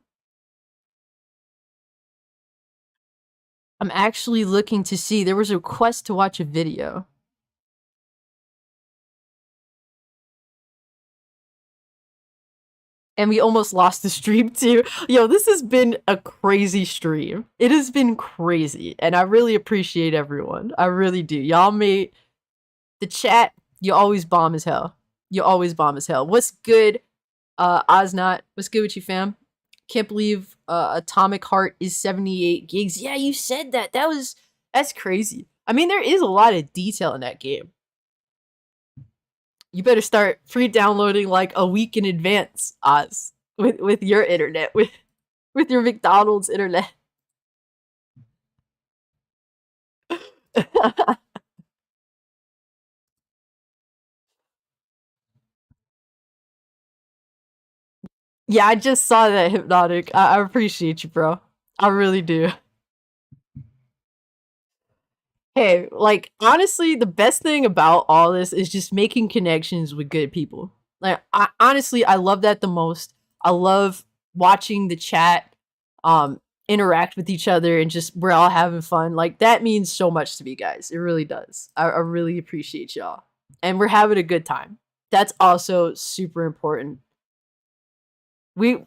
actually looking to see. There was a request to watch a video. And we almost lost the stream too. Yo, this has been a crazy stream. It has been crazy. And I really appreciate everyone. I really do. Y'all made the chat, you always bomb as hell. You always bomb as hell. What's good, Oznot? What's good with you, fam? Can't believe Atomic Heart is 78 gigs. Yeah, you said that. That's crazy. I mean, there is a lot of detail in that game. You better start free downloading like a week in advance, Oz, with your internet, with your McDonald's internet. Yeah, I just saw that, Hypnotic. I appreciate you, bro. I really do. Hey, like honestly, the best thing about all this is just making connections with good people. Like honestly, I love that the most. I love watching the chat interact with each other and just we're all having fun. Like that means so much to me, guys. It really does. I really appreciate y'all. And we're having a good time. That's also super important. We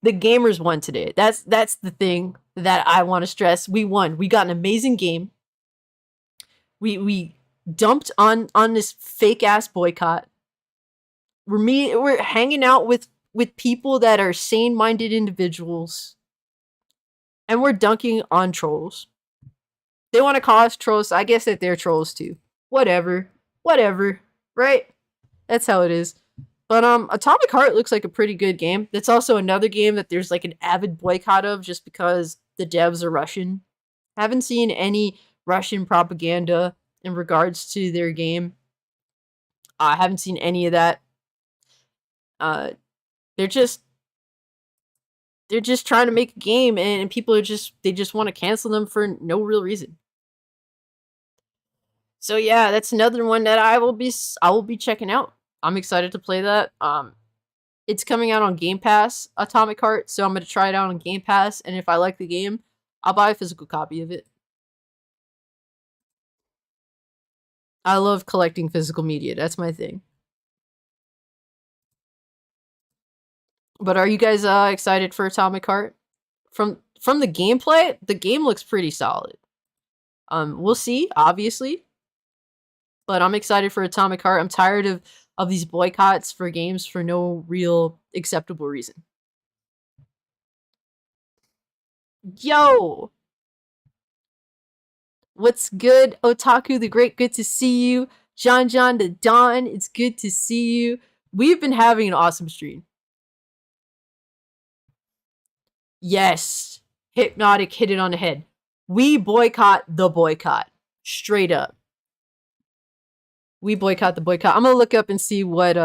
the gamers won today. That's the thing that I want to stress. We won. We got an amazing game. We dumped on this fake ass boycott. We're hanging out with people that are sane minded individuals, and we're dunking on trolls. They want to call us trolls. So I guess that they're trolls too. Whatever, whatever. Right? That's how it is. But Atomic Heart looks like a pretty good game. That's also another game that there's like an avid boycott of just because the devs are Russian. Haven't seen any Russian propaganda in regards to their game. I haven't seen any of that. Uh, they're just trying to make a game, and people are they just want to cancel them for no real reason. So yeah, that's another one that I will be checking out. I'm excited to play that. It's coming out on Game Pass, Atomic Heart, so I'm gonna try it out on Game Pass, and if I like the game, I'll buy a physical copy of it. I love collecting physical media. That's my thing. But are you guys excited for Atomic Heart? from the gameplay, the game looks pretty solid. We'll see, obviously, but I'm excited for Atomic Heart. I'm tired of these boycotts for games for no real acceptable reason. Yo, what's good, Otaku the Great? Good to see you. John the Don, it's good to see you. We've been having an awesome stream. Yes, Hypnotic hit it on the head. We boycott the boycott. Straight up. We boycott the boycott. I'm gonna look up and see what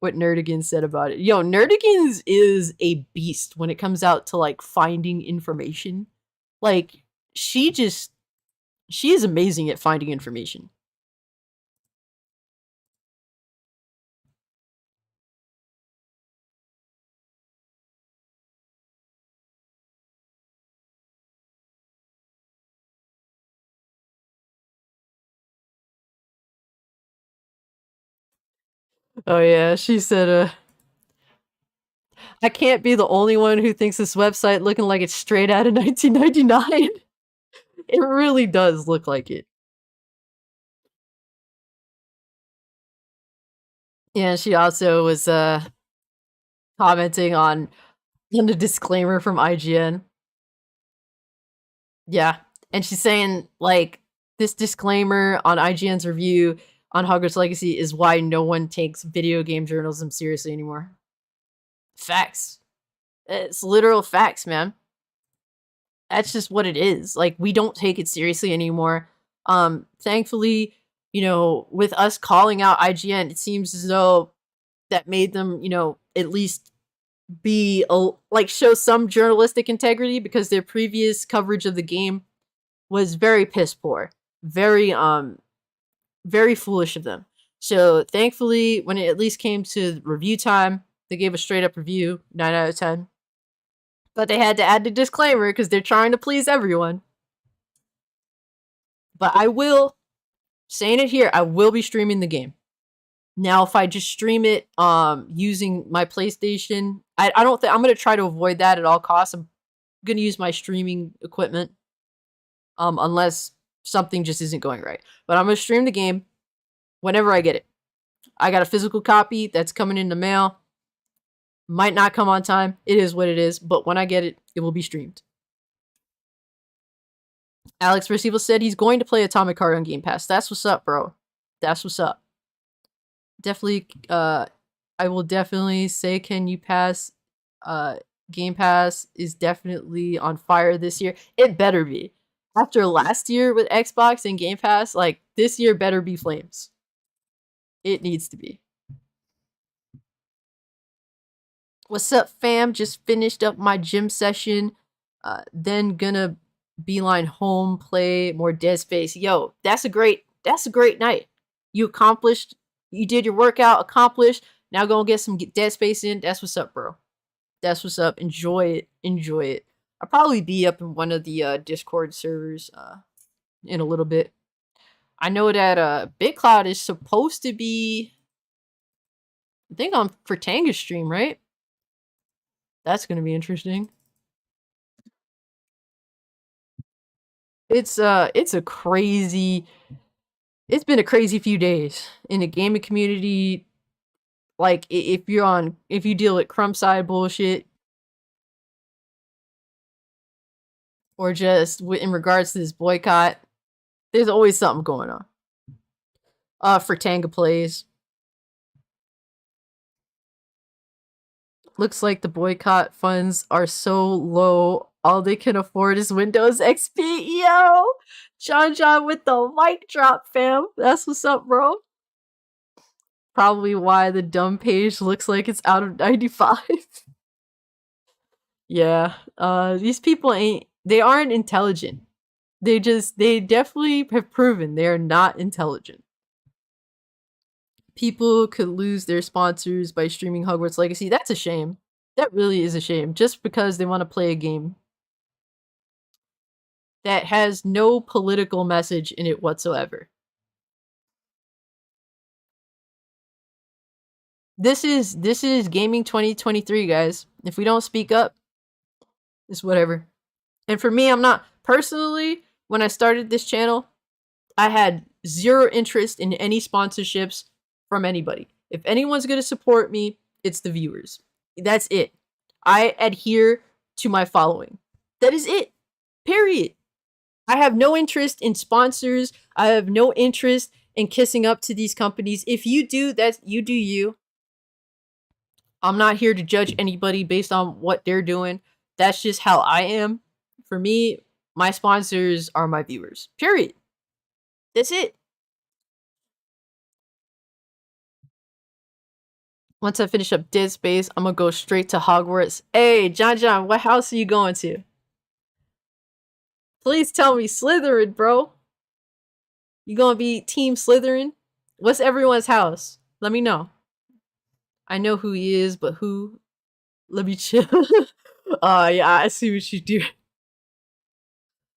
Nerdigans said about it. Yo, Nerdigans is a beast when it comes out to like finding information. Like she is amazing at finding information. Oh yeah, she said I can't be the only one who thinks this website looking like it's straight out of 1999. It really does look like it. Yeah, she also was commenting on the disclaimer from IGN. Yeah, and she's saying like this disclaimer on IGN's review on Hogwarts Legacy is why no one takes video game journalism seriously anymore. Facts. It's literal facts, man. That's just what it is. Like we don't take it seriously anymore. Thankfully, you know, with us calling out IGN, it seems as though that made them, you know, at least be like show some journalistic integrity, because their previous coverage of the game was very piss poor, very very foolish of them. So thankfully, when it at least came to review time, they gave a straight up review, 9 out of 10. But they had to add the disclaimer because they're trying to please everyone. But I will, saying it here, I will be streaming the game. Now, if I just stream it using my PlayStation, I don't think I'm gonna try to avoid that at all costs. I'm gonna use my streaming equipment, unless something just isn't going right. But I'm gonna stream the game whenever I get it. I got a physical copy that's coming in the mail. Might not come on time. It is what it is. But when I get it, it will be streamed. Alex Versivo said he's going to play Atomic Heart on Game Pass. That's what's up, bro. That's what's up. Definitely, I will definitely say, can you pass? Game Pass is definitely on fire this year. It better be. After last year with Xbox and Game Pass, like this year better be flames. It needs to be. What's up, fam? Just finished up my gym session. Then gonna beeline home, play more Dead Space. Yo, that's a great night. You did your workout, accomplished. Now go and get some Dead Space in. That's what's up, bro. That's what's up. Enjoy it. I'll probably be up in one of the Discord servers in a little bit. I know that Big Cloud is supposed to be, I think, on Fertanga's stream, right? That's gonna be interesting. It's been a crazy few days in the gaming community. Like if you deal with crumb side bullshit, or just in regards to this boycott, there's always something going on. Fertanga plays. Looks like the boycott funds are so low, all they can afford is Windows XP. Yo! John with the mic drop, fam. That's what's up, bro. Probably why the dumb page looks like it's out of 95. Yeah. These people they aren't intelligent. They definitely have proven they are not intelligent. People could lose their sponsors by streaming Hogwarts Legacy. That's a shame. That really is a shame. Just because they want to play a game that has no political message in it whatsoever. This is gaming 2023, guys. If we don't speak up, it's whatever. And for me, I'm not personally, when I started this channel, I had zero interest in any sponsorships from anybody. If anyone's going to support me, it's the viewers. That's it. I adhere to my following. That is it. Period. I have no interest in sponsors. I have no interest in kissing up to these companies. If you do, that's you do you. I'm not here to judge anybody based on what they're doing. That's just how I am. For me, my sponsors are my viewers. Period. That's it. Once I finish up Dead Space, I'm gonna go straight to Hogwarts. Hey, John, what house are you going to? Please tell me Slytherin, bro. You gonna be Team Slytherin? What's everyone's house? Let me know. I know who he is, but who? Let me chill. Yeah, I see what you do.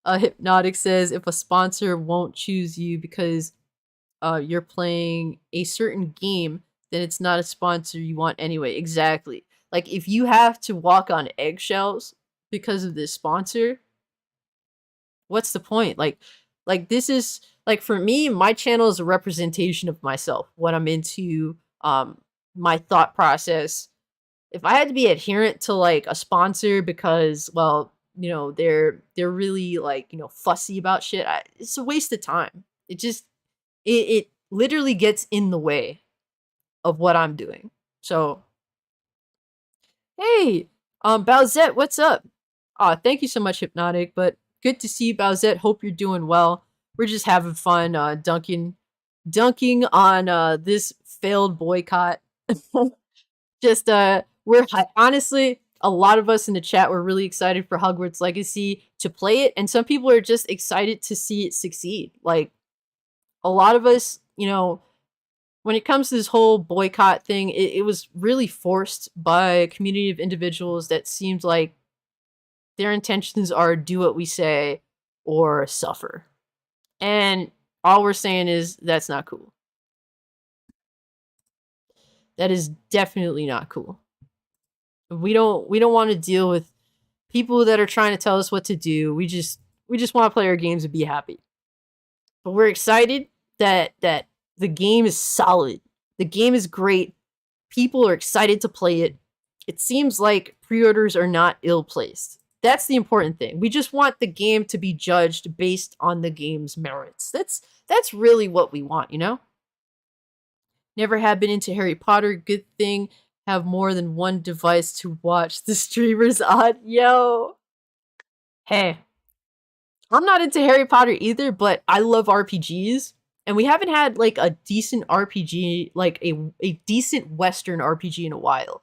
Hypnotic says if a sponsor won't choose you because you're playing a certain game, then it's not a sponsor you want anyway. Exactly. Like if you have to walk on eggshells because of this sponsor, what's the point? Like this is like for me, my channel is a representation of myself, what I'm into, my thought process. If I had to be adherent to like a sponsor because, well, they're really like fussy about shit, it's a waste of time. It literally gets in the way of what I'm doing. So hey, Bowsette, what's up? Thank you so much, Hypnotic, but good to see you, Bowsette. Hope you're doing well. We're just having fun dunking on this failed boycott. Just honestly, a lot of us in the chat were really excited for Hogwarts Legacy to play it, and some people are just excited to see it succeed. Like a lot of us, when it comes to this whole boycott thing, it was really forced by a community of individuals that seemed like their intentions are do what we say or suffer. And all we're saying is that's not cool. That is definitely not cool. We don't want to deal with people that are trying to tell us what to do. We just want to play our games and be happy. But we're excited that the game is solid. The game is great. People are excited to play it. It seems like pre-orders are not ill-placed. That's the important thing. We just want the game to be judged based on the game's merits. That's really what we want, Never have been into Harry Potter. Good thing have more than one device to watch the streamers on. Yo. Hey. I'm not into Harry Potter either, but I love RPGs. And we haven't had like a decent RPG, like a decent Western RPG in a while.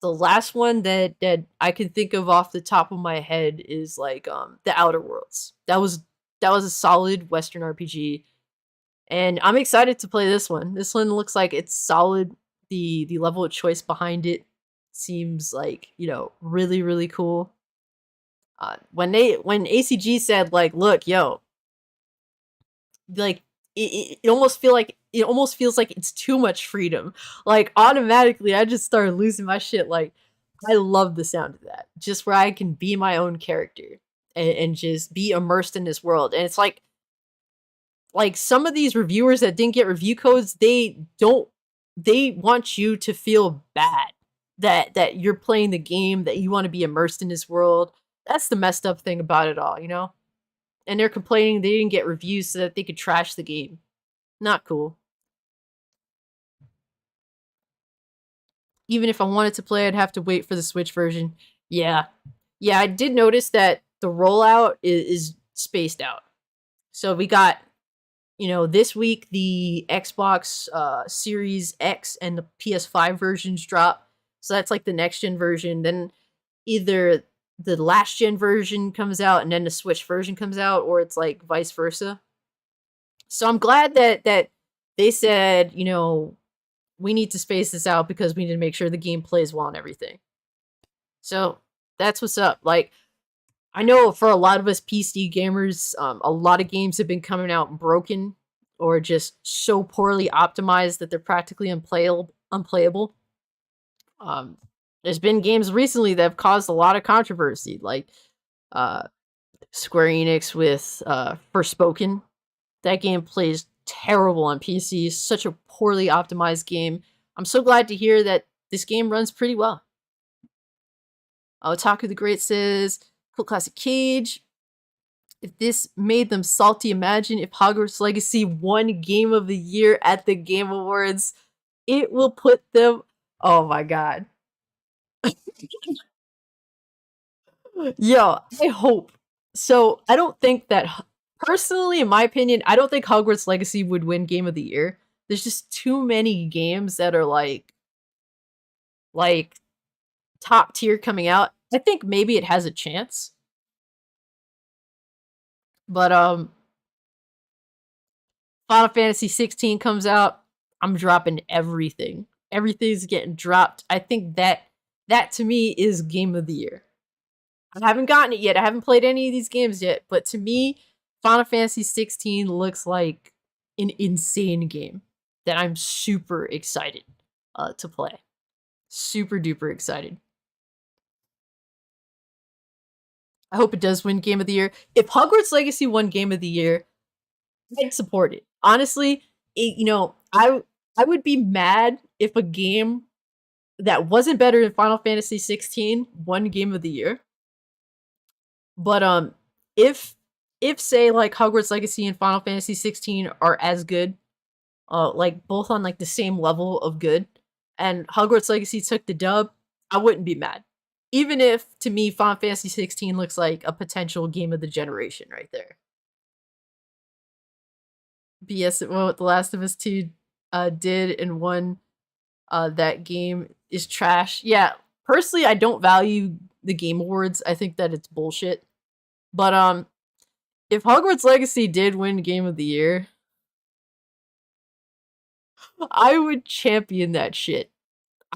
The last one that I can think of off the top of my head is like The Outer Worlds. That was a solid Western RPG. And I'm excited to play this one. This one looks like it's solid. The level of choice behind it seems like, really, really cool. When ACG said like, look, yo, like it almost feels like it's too much freedom. Like automatically I just started losing my shit. Like I love the sound of that. Just where I can be my own character and just be immersed in this world. And it's like some of these reviewers that didn't get review codes, they want you to feel bad that you're playing the game, that you want to be immersed in this world. That's the messed up thing about it all, And they're complaining they didn't get reviews so that they could trash the game. Not cool. Even if I wanted to play, I'd have to wait for the Switch version. Yeah, I did notice that the rollout is spaced out. So we got, this week the Xbox Series X and the PS5 versions drop. So that's like the next gen version. Then either the last gen version comes out and then the Switch version comes out, or it's like vice versa. So I'm glad that they said, we need to space this out because we need to make sure the game plays well and everything. So that's what's up. Like, I know for a lot of us PC gamers, a lot of games have been coming out broken or just so poorly optimized that they're practically unplayable. There's been games recently that have caused a lot of controversy, like Square Enix with Forspoken. That game plays terrible on PC. Such a poorly optimized game. I'm so glad to hear that this game runs pretty well. Otaku the Great says, Cool Classic Cage. If this made them salty, imagine if Hogwarts Legacy won Game of the Year at the Game Awards. It will put them. Oh my god. Yo, I hope. So, I don't think that. Personally, in my opinion, I don't think Hogwarts Legacy would win Game of the Year. There's just too many games that are like top tier coming out. I think maybe it has a chance. But Final Fantasy 16 comes out, I'm dropping everything. Everything's getting dropped. I think that to me is game of the year. I haven't gotten it yet. I haven't played any of these games yet, but to me, Final Fantasy 16 looks like an insane game that I'm super excited to play. Super duper excited. I hope it does win Game of the Year. If Hogwarts Legacy won Game of the Year, I'd support it. Honestly, I would be mad if a game that wasn't better than Final Fantasy 16 won Game of the Year. But if if say like Hogwarts Legacy and Final Fantasy 16 are as good, like both on like the same level of good, and Hogwarts Legacy took the dub, I wouldn't be mad. Even if to me Final Fantasy 16 looks like a potential game of the generation right there. BS what The Last of Us 2 did and won that game is trash. Yeah, personally I don't value the game awards. I think that it's bullshit. But if Hogwarts Legacy did win game of the year, I would champion that shit.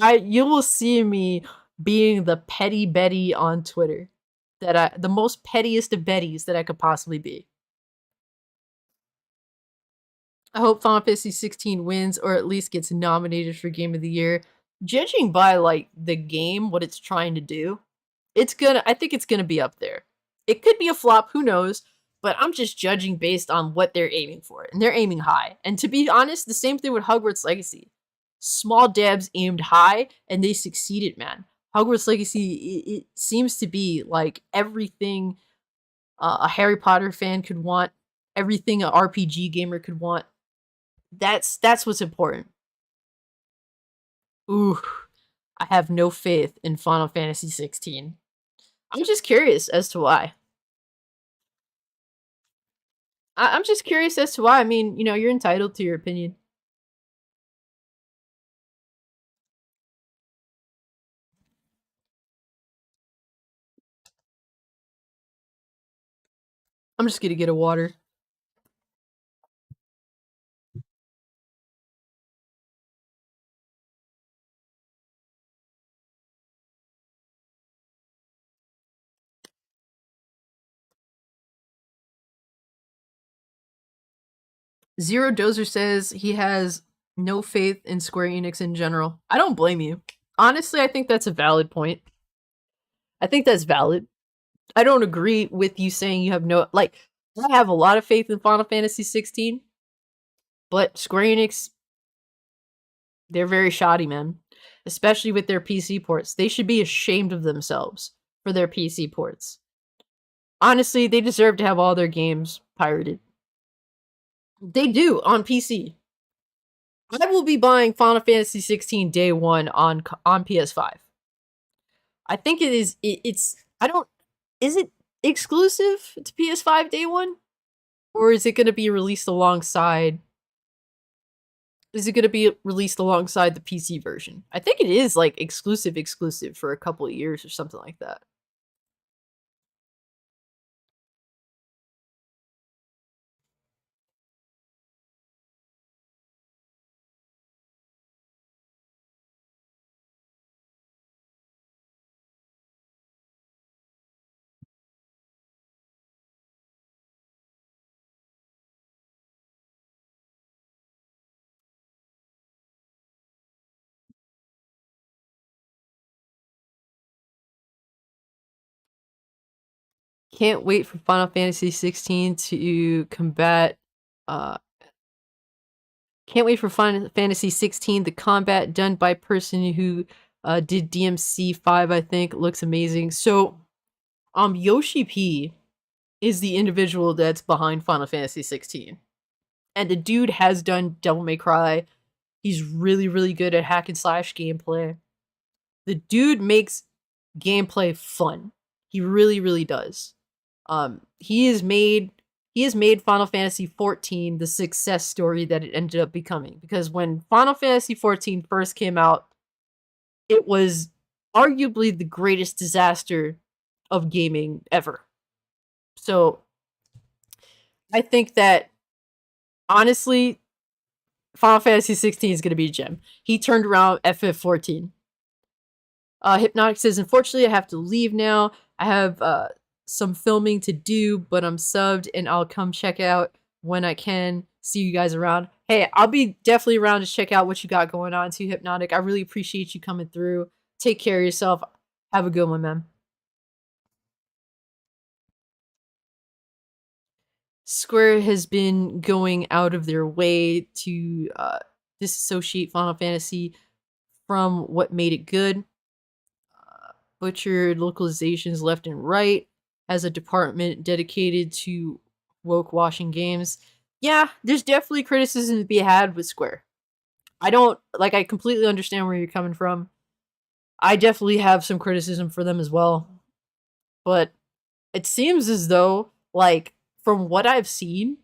You will see me being the petty Betty on Twitter. The most pettiest of Bettys that I could possibly be. I hope Final Fantasy 16 wins or at least gets nominated for Game of the Year. Judging by like the game, what it's trying to do, I think it's gonna be up there. It could be a flop, who knows? But I'm just judging based on what they're aiming for, and they're aiming high. And to be honest, the same thing with Hogwarts Legacy. Small devs aimed high, and they succeeded, man. Hogwarts Legacy it seems to be like everything a Harry Potter fan could want, everything an RPG gamer could want. That's what's important. Ooh, I have no faith in Final Fantasy 16. I'm just curious as to why. I'm just curious as to why. I mean, you're entitled to your opinion. I'm just gonna get a water. Zero Dozer says he has no faith in Square Enix in general. I don't blame you. Honestly, I think that's a valid point. I think that's valid. I don't agree with you saying you have no like. I have a lot of faith in Final Fantasy 16, but Square Enix, they're very shoddy, man. Especially with their PC ports. They should be ashamed of themselves for their PC ports. Honestly, they deserve to have all their games pirated. They do on PC. I will be buying Final Fantasy 16 day one on PS5. I think it is. It's. I don't. Is it exclusive to PS5 day one, or is it going to be released alongside? Is it going to be released alongside the PC version? I think it is like exclusive for a couple of years or something like that. Can't wait for Final Fantasy 16 to combat. Uh, can't wait for Final Fantasy 16. The combat done by person who did DMC 5, I think, looks amazing. So, Yoshi P is the individual that's behind Final Fantasy 16, and the dude has done Devil May Cry. He's really, really good at hack and slash gameplay. The dude makes gameplay fun. He really, really does. He has made Final Fantasy 14 the success story that it ended up becoming. Because when Final Fantasy 14 first came out, it was arguably the greatest disaster of gaming ever. So I think that honestly, Final Fantasy 16 is going to be a gem. He turned around FF14. Hypnotic says, unfortunately, I have to leave now. I have some filming to do, but I'm subbed and I'll come check out when I can. See you guys around. Hey, I'll be definitely around to check out what you got going on too, Hypnotic. I really appreciate you coming through. Take care of yourself. Have a good one, man. Square has been going out of their way to disassociate Final Fantasy from what made it good. Butchered localizations left and right. Has a department dedicated to woke washing games. Yeah, there's definitely criticism to be had with Square. I completely understand where you're coming from. I definitely have some criticism for them as well. But it seems as though, like, from what I've seen,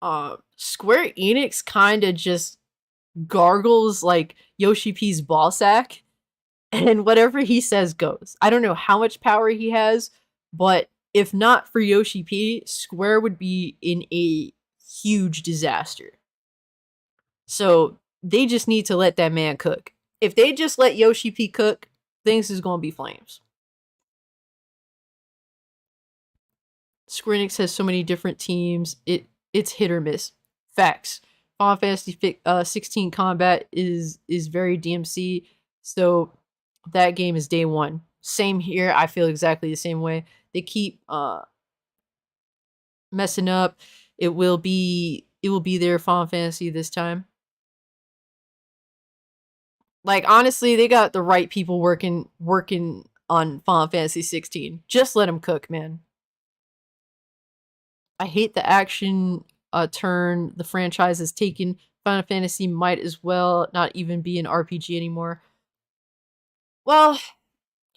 Square Enix kind of just gargles like Yoshi P's ball sack, and whatever he says goes. I don't know how much power he has, but if not for Yoshi P, Square would be in a huge disaster. So they just need to let that man cook. If they just let Yoshi P cook, things is gonna be flames. Square Enix has so many different teams. It's hit or miss. Facts. Final Fantasy 16 combat is very DMC, so that game is day one. Same here. I feel exactly the same way. They keep messing up. It will be their Final Fantasy this time. Like honestly, they got the right people working on Final Fantasy 16. Just let them cook, man. I hate the action turn the franchise has taken. Final Fantasy might as well not even be an RPG anymore. Well,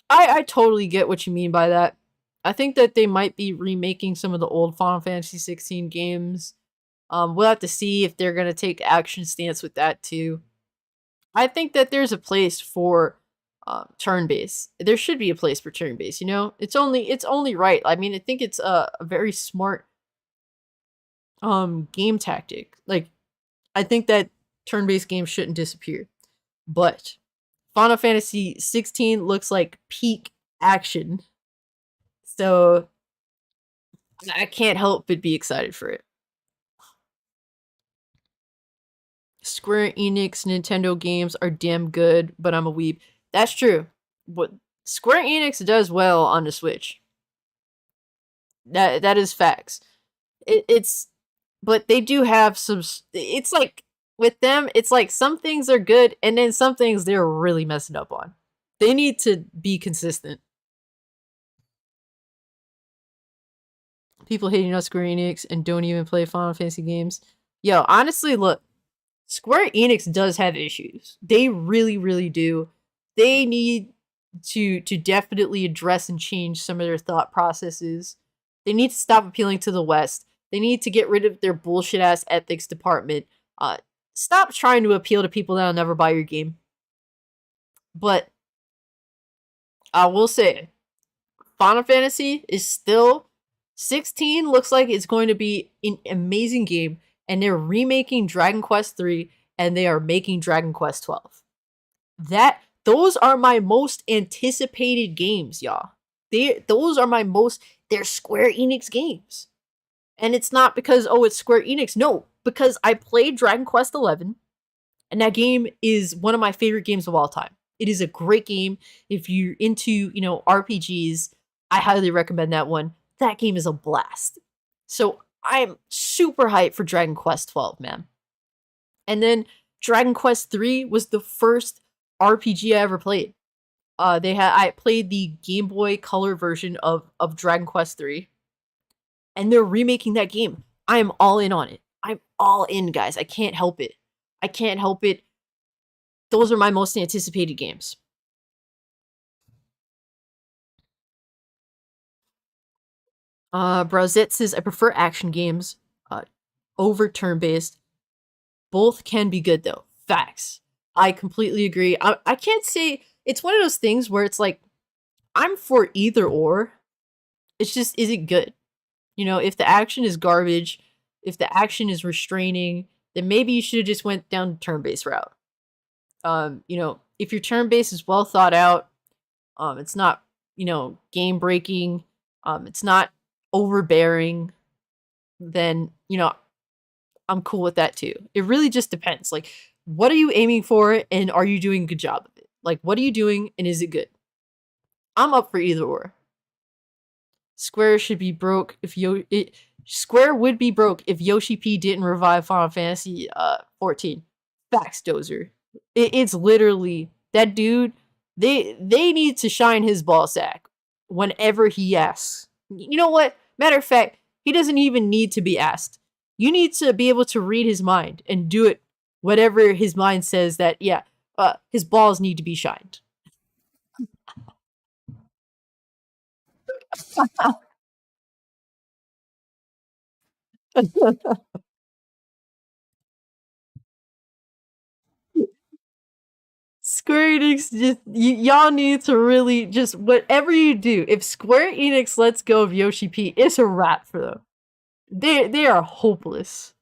I totally get what you mean by that. I think that they might be remaking some of the old Final Fantasy 16 games. We'll have to see if they're gonna take action stance with that too. I think that there's a place for turn based. There should be a place for turn based. You know, it's only right. I mean, I think it's a very smart game tactic. Like, I think that turn based games shouldn't disappear, but Final Fantasy 16 looks like peak action. So I can't help but be excited for it. Square Enix Nintendo games are damn good, but I'm a weeb. That's true. What Square Enix does well on the Switch. That is facts. It's but they do have some. It's like with them, it's like some things are good, and then some things they're really messing up on. They need to be consistent. People hating on Square Enix and don't even play Final Fantasy games. Yo, honestly, look, Square Enix does have issues. They really, really do. They need to definitely address and change some of their thought processes. They need to stop appealing to the West. They need to get rid of their bullshit ass ethics department. Stop trying to appeal to people that'll never buy your game. But I will say, Final Fantasy is still 16. Looks like it's going to be an amazing game, and they're remaking Dragon Quest 3 and they are making Dragon Quest 12. Those are my most anticipated games, y'all. Those are my most they're Square Enix games. And it's not because it's Square Enix. No, because I played Dragon Quest 11 and that game is one of my favorite games of all time. It is a great game if you're into, RPGs. I highly recommend that one. That game is a blast. So I'm super hyped for Dragon Quest 12, man. And then Dragon Quest 3 was the first RPG I ever played. I played the Game Boy Color version of Dragon Quest 3, and they're remaking that game. I am all in on it. I'm all in, guys. I can't help it. I can't help it. Those are my most anticipated games. Brazet says I prefer action games over turn based. Both can be good though. Facts. I completely agree. I can't say it's one of those things where it's like I'm for either or. It's just is it good? You know, if the action is garbage, if the action is restraining, then maybe you should have just went down the turn-based route. You know, if your turn-based is well thought out, it's not, you know, game breaking, it's not overbearing, then, you know, I'm cool with that too. It really just depends. Like, what are you aiming for and are you doing a good job of it? Like, what are you doing and is it good? I'm up for either or. Square should be broke if Square would be broke if Yoshi P didn't revive Final Fantasy 14. Facts, Dozer. It's literally that dude. They need to shine his ball sack whenever he asks. You know what? Matter of fact, he doesn't even need to be asked. You need to be able to read his mind and do it whatever his mind says that yeah, his balls need to be shined. Square Enix just y'all need to really just whatever you do. If Square Enix lets go of Yoshi P, it's a wrap for them. They are hopeless.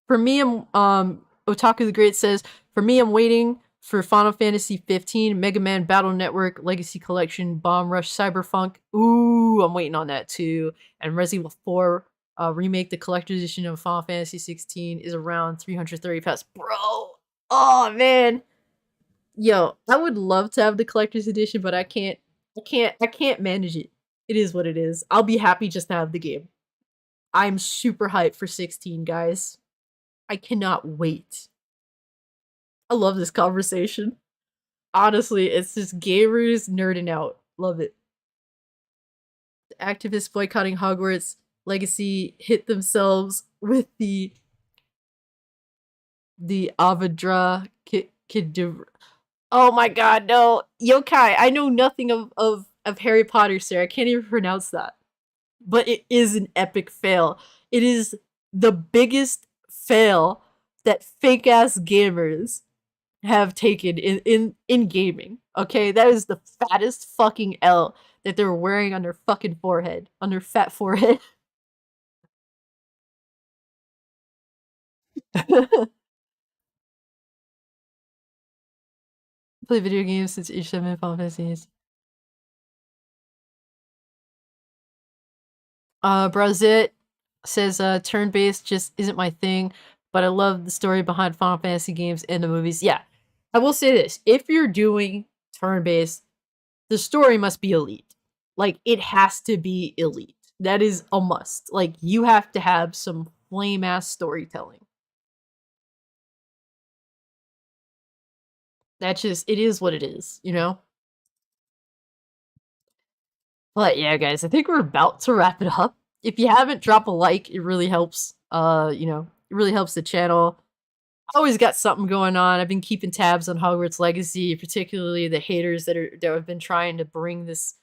For me, Otaku the Great says, for me, I'm waiting for Final Fantasy 15, Mega Man Battle Network, Legacy Collection, Bomb Rush, Cyberpunk. Ooh, I'm waiting on that too. And Resident Evil 4 remake, the collector's edition of Final Fantasy 16 is around 330 pounds. Bro, oh man. Yo, I would love to have the collector's edition, but I can't. I can't manage it. It is what it is. I'll be happy just to have the game. I'm super hyped for 16, guys. I cannot wait. I love this conversation. Honestly, it's just gamers nerding out. Love it. The activists boycotting Hogwarts Legacy hit themselves with the Avadra Kedavra. Oh my god, no. Yokai, I know nothing of Harry Potter, sir. I can't even pronounce that. But it is an epic fail. It is the biggest fail that fake ass gamers have taken in gaming. Okay, that is the fattest fucking L that they're wearing on their fucking forehead, on their fat forehead. Play video games since age 7 Final Fantasies. Brazit says turn-based just isn't my thing, but I love the story behind Final Fantasy games and the movies. Yeah. I will say this. If you're doing turn-based, the story must be elite. Like, it has to be elite. That is a must. Like, you have to have some flame ass storytelling. That's just, it is what it is, you know? But yeah, guys, I think we're about to wrap it up. If you haven't, drop a like. It really helps. You know, it really helps the channel. I always got something going on. I've been keeping tabs on Hogwarts Legacy, particularly the haters that have been trying to bring this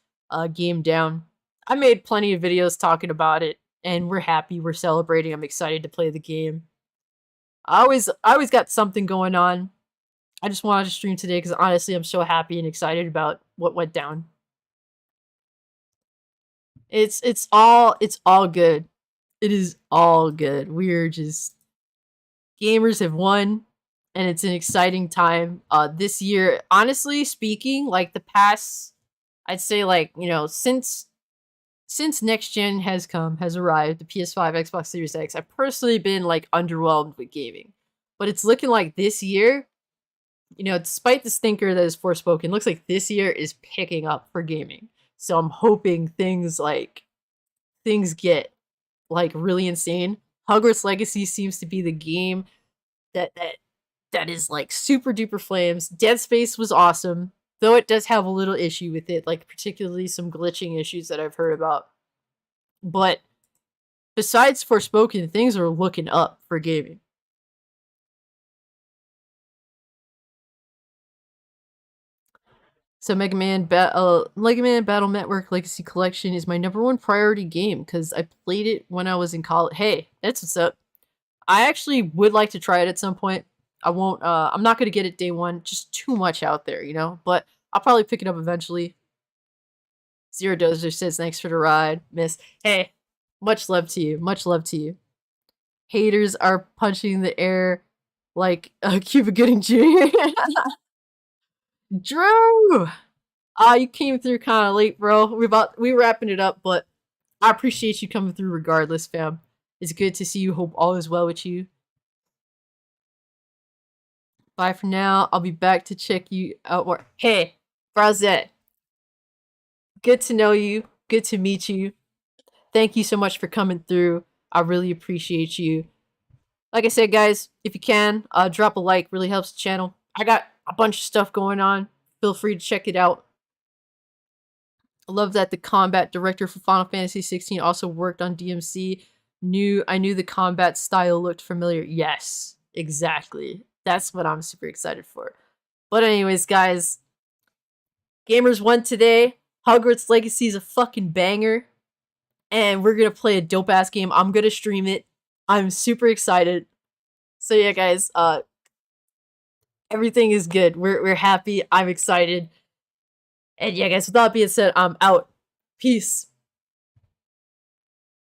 game down. I made plenty of videos talking about it, and we're happy. We're celebrating. I'm excited to play the game. I always got something going on. I just wanted to stream today because honestly, I'm so happy and excited about what went down. It's all good. It is all good. We're just gamers have won and it's an exciting time this year. Honestly speaking, like the past I'd say like, you know, since next gen has arrived, the PS5, Xbox Series X, I've personally been like underwhelmed with gaming. But it's looking like this year you know, despite the stinker that is Forspoken, looks like this year is picking up for gaming. So I'm hoping things get like really insane. Hogwarts Legacy seems to be the game that is like super duper flames. Dead Space was awesome, though it does have a little issue with it, like particularly some glitching issues that I've heard about. But besides Forspoken, things are looking up for gaming. So Mega Man Battle Network Legacy Collection is my number one priority game because I played it when I was in college. Hey, that's what's up. I actually would like to try it at some point. I won't. I'm not gonna get it day one. Just too much out there, you know. But I'll probably pick it up eventually. Zero Dozer says thanks for the ride, Miss. Hey, much love to you. Much love to you. Haters are punching the air like Cuba Gooding Jr. Drew. You came through kind of late, bro. We wrapping it up, but I appreciate you coming through regardless, fam. It's good to see you. Hope all is well with you. Bye for now. I'll be back to check you out more. Hey, Brazette. Good to know you. Good to meet you. Thank you so much for coming through. I really appreciate you. Like I said, guys, if you can, drop a like. Really helps the channel. I got a bunch of stuff going on. Feel free to check it out. I love that the combat director for Final Fantasy 16 also worked on DMC. I knew the combat style looked familiar. Yes, exactly. That's what I'm super excited for. But anyways, guys, Gamers won today. Hogwarts Legacy is a fucking banger. And we're gonna play a dope ass game. I'm gonna stream it. I'm super excited. So yeah, guys, everything is good. We're happy. I'm excited. And yeah, guys, with that being said, I'm out. Peace.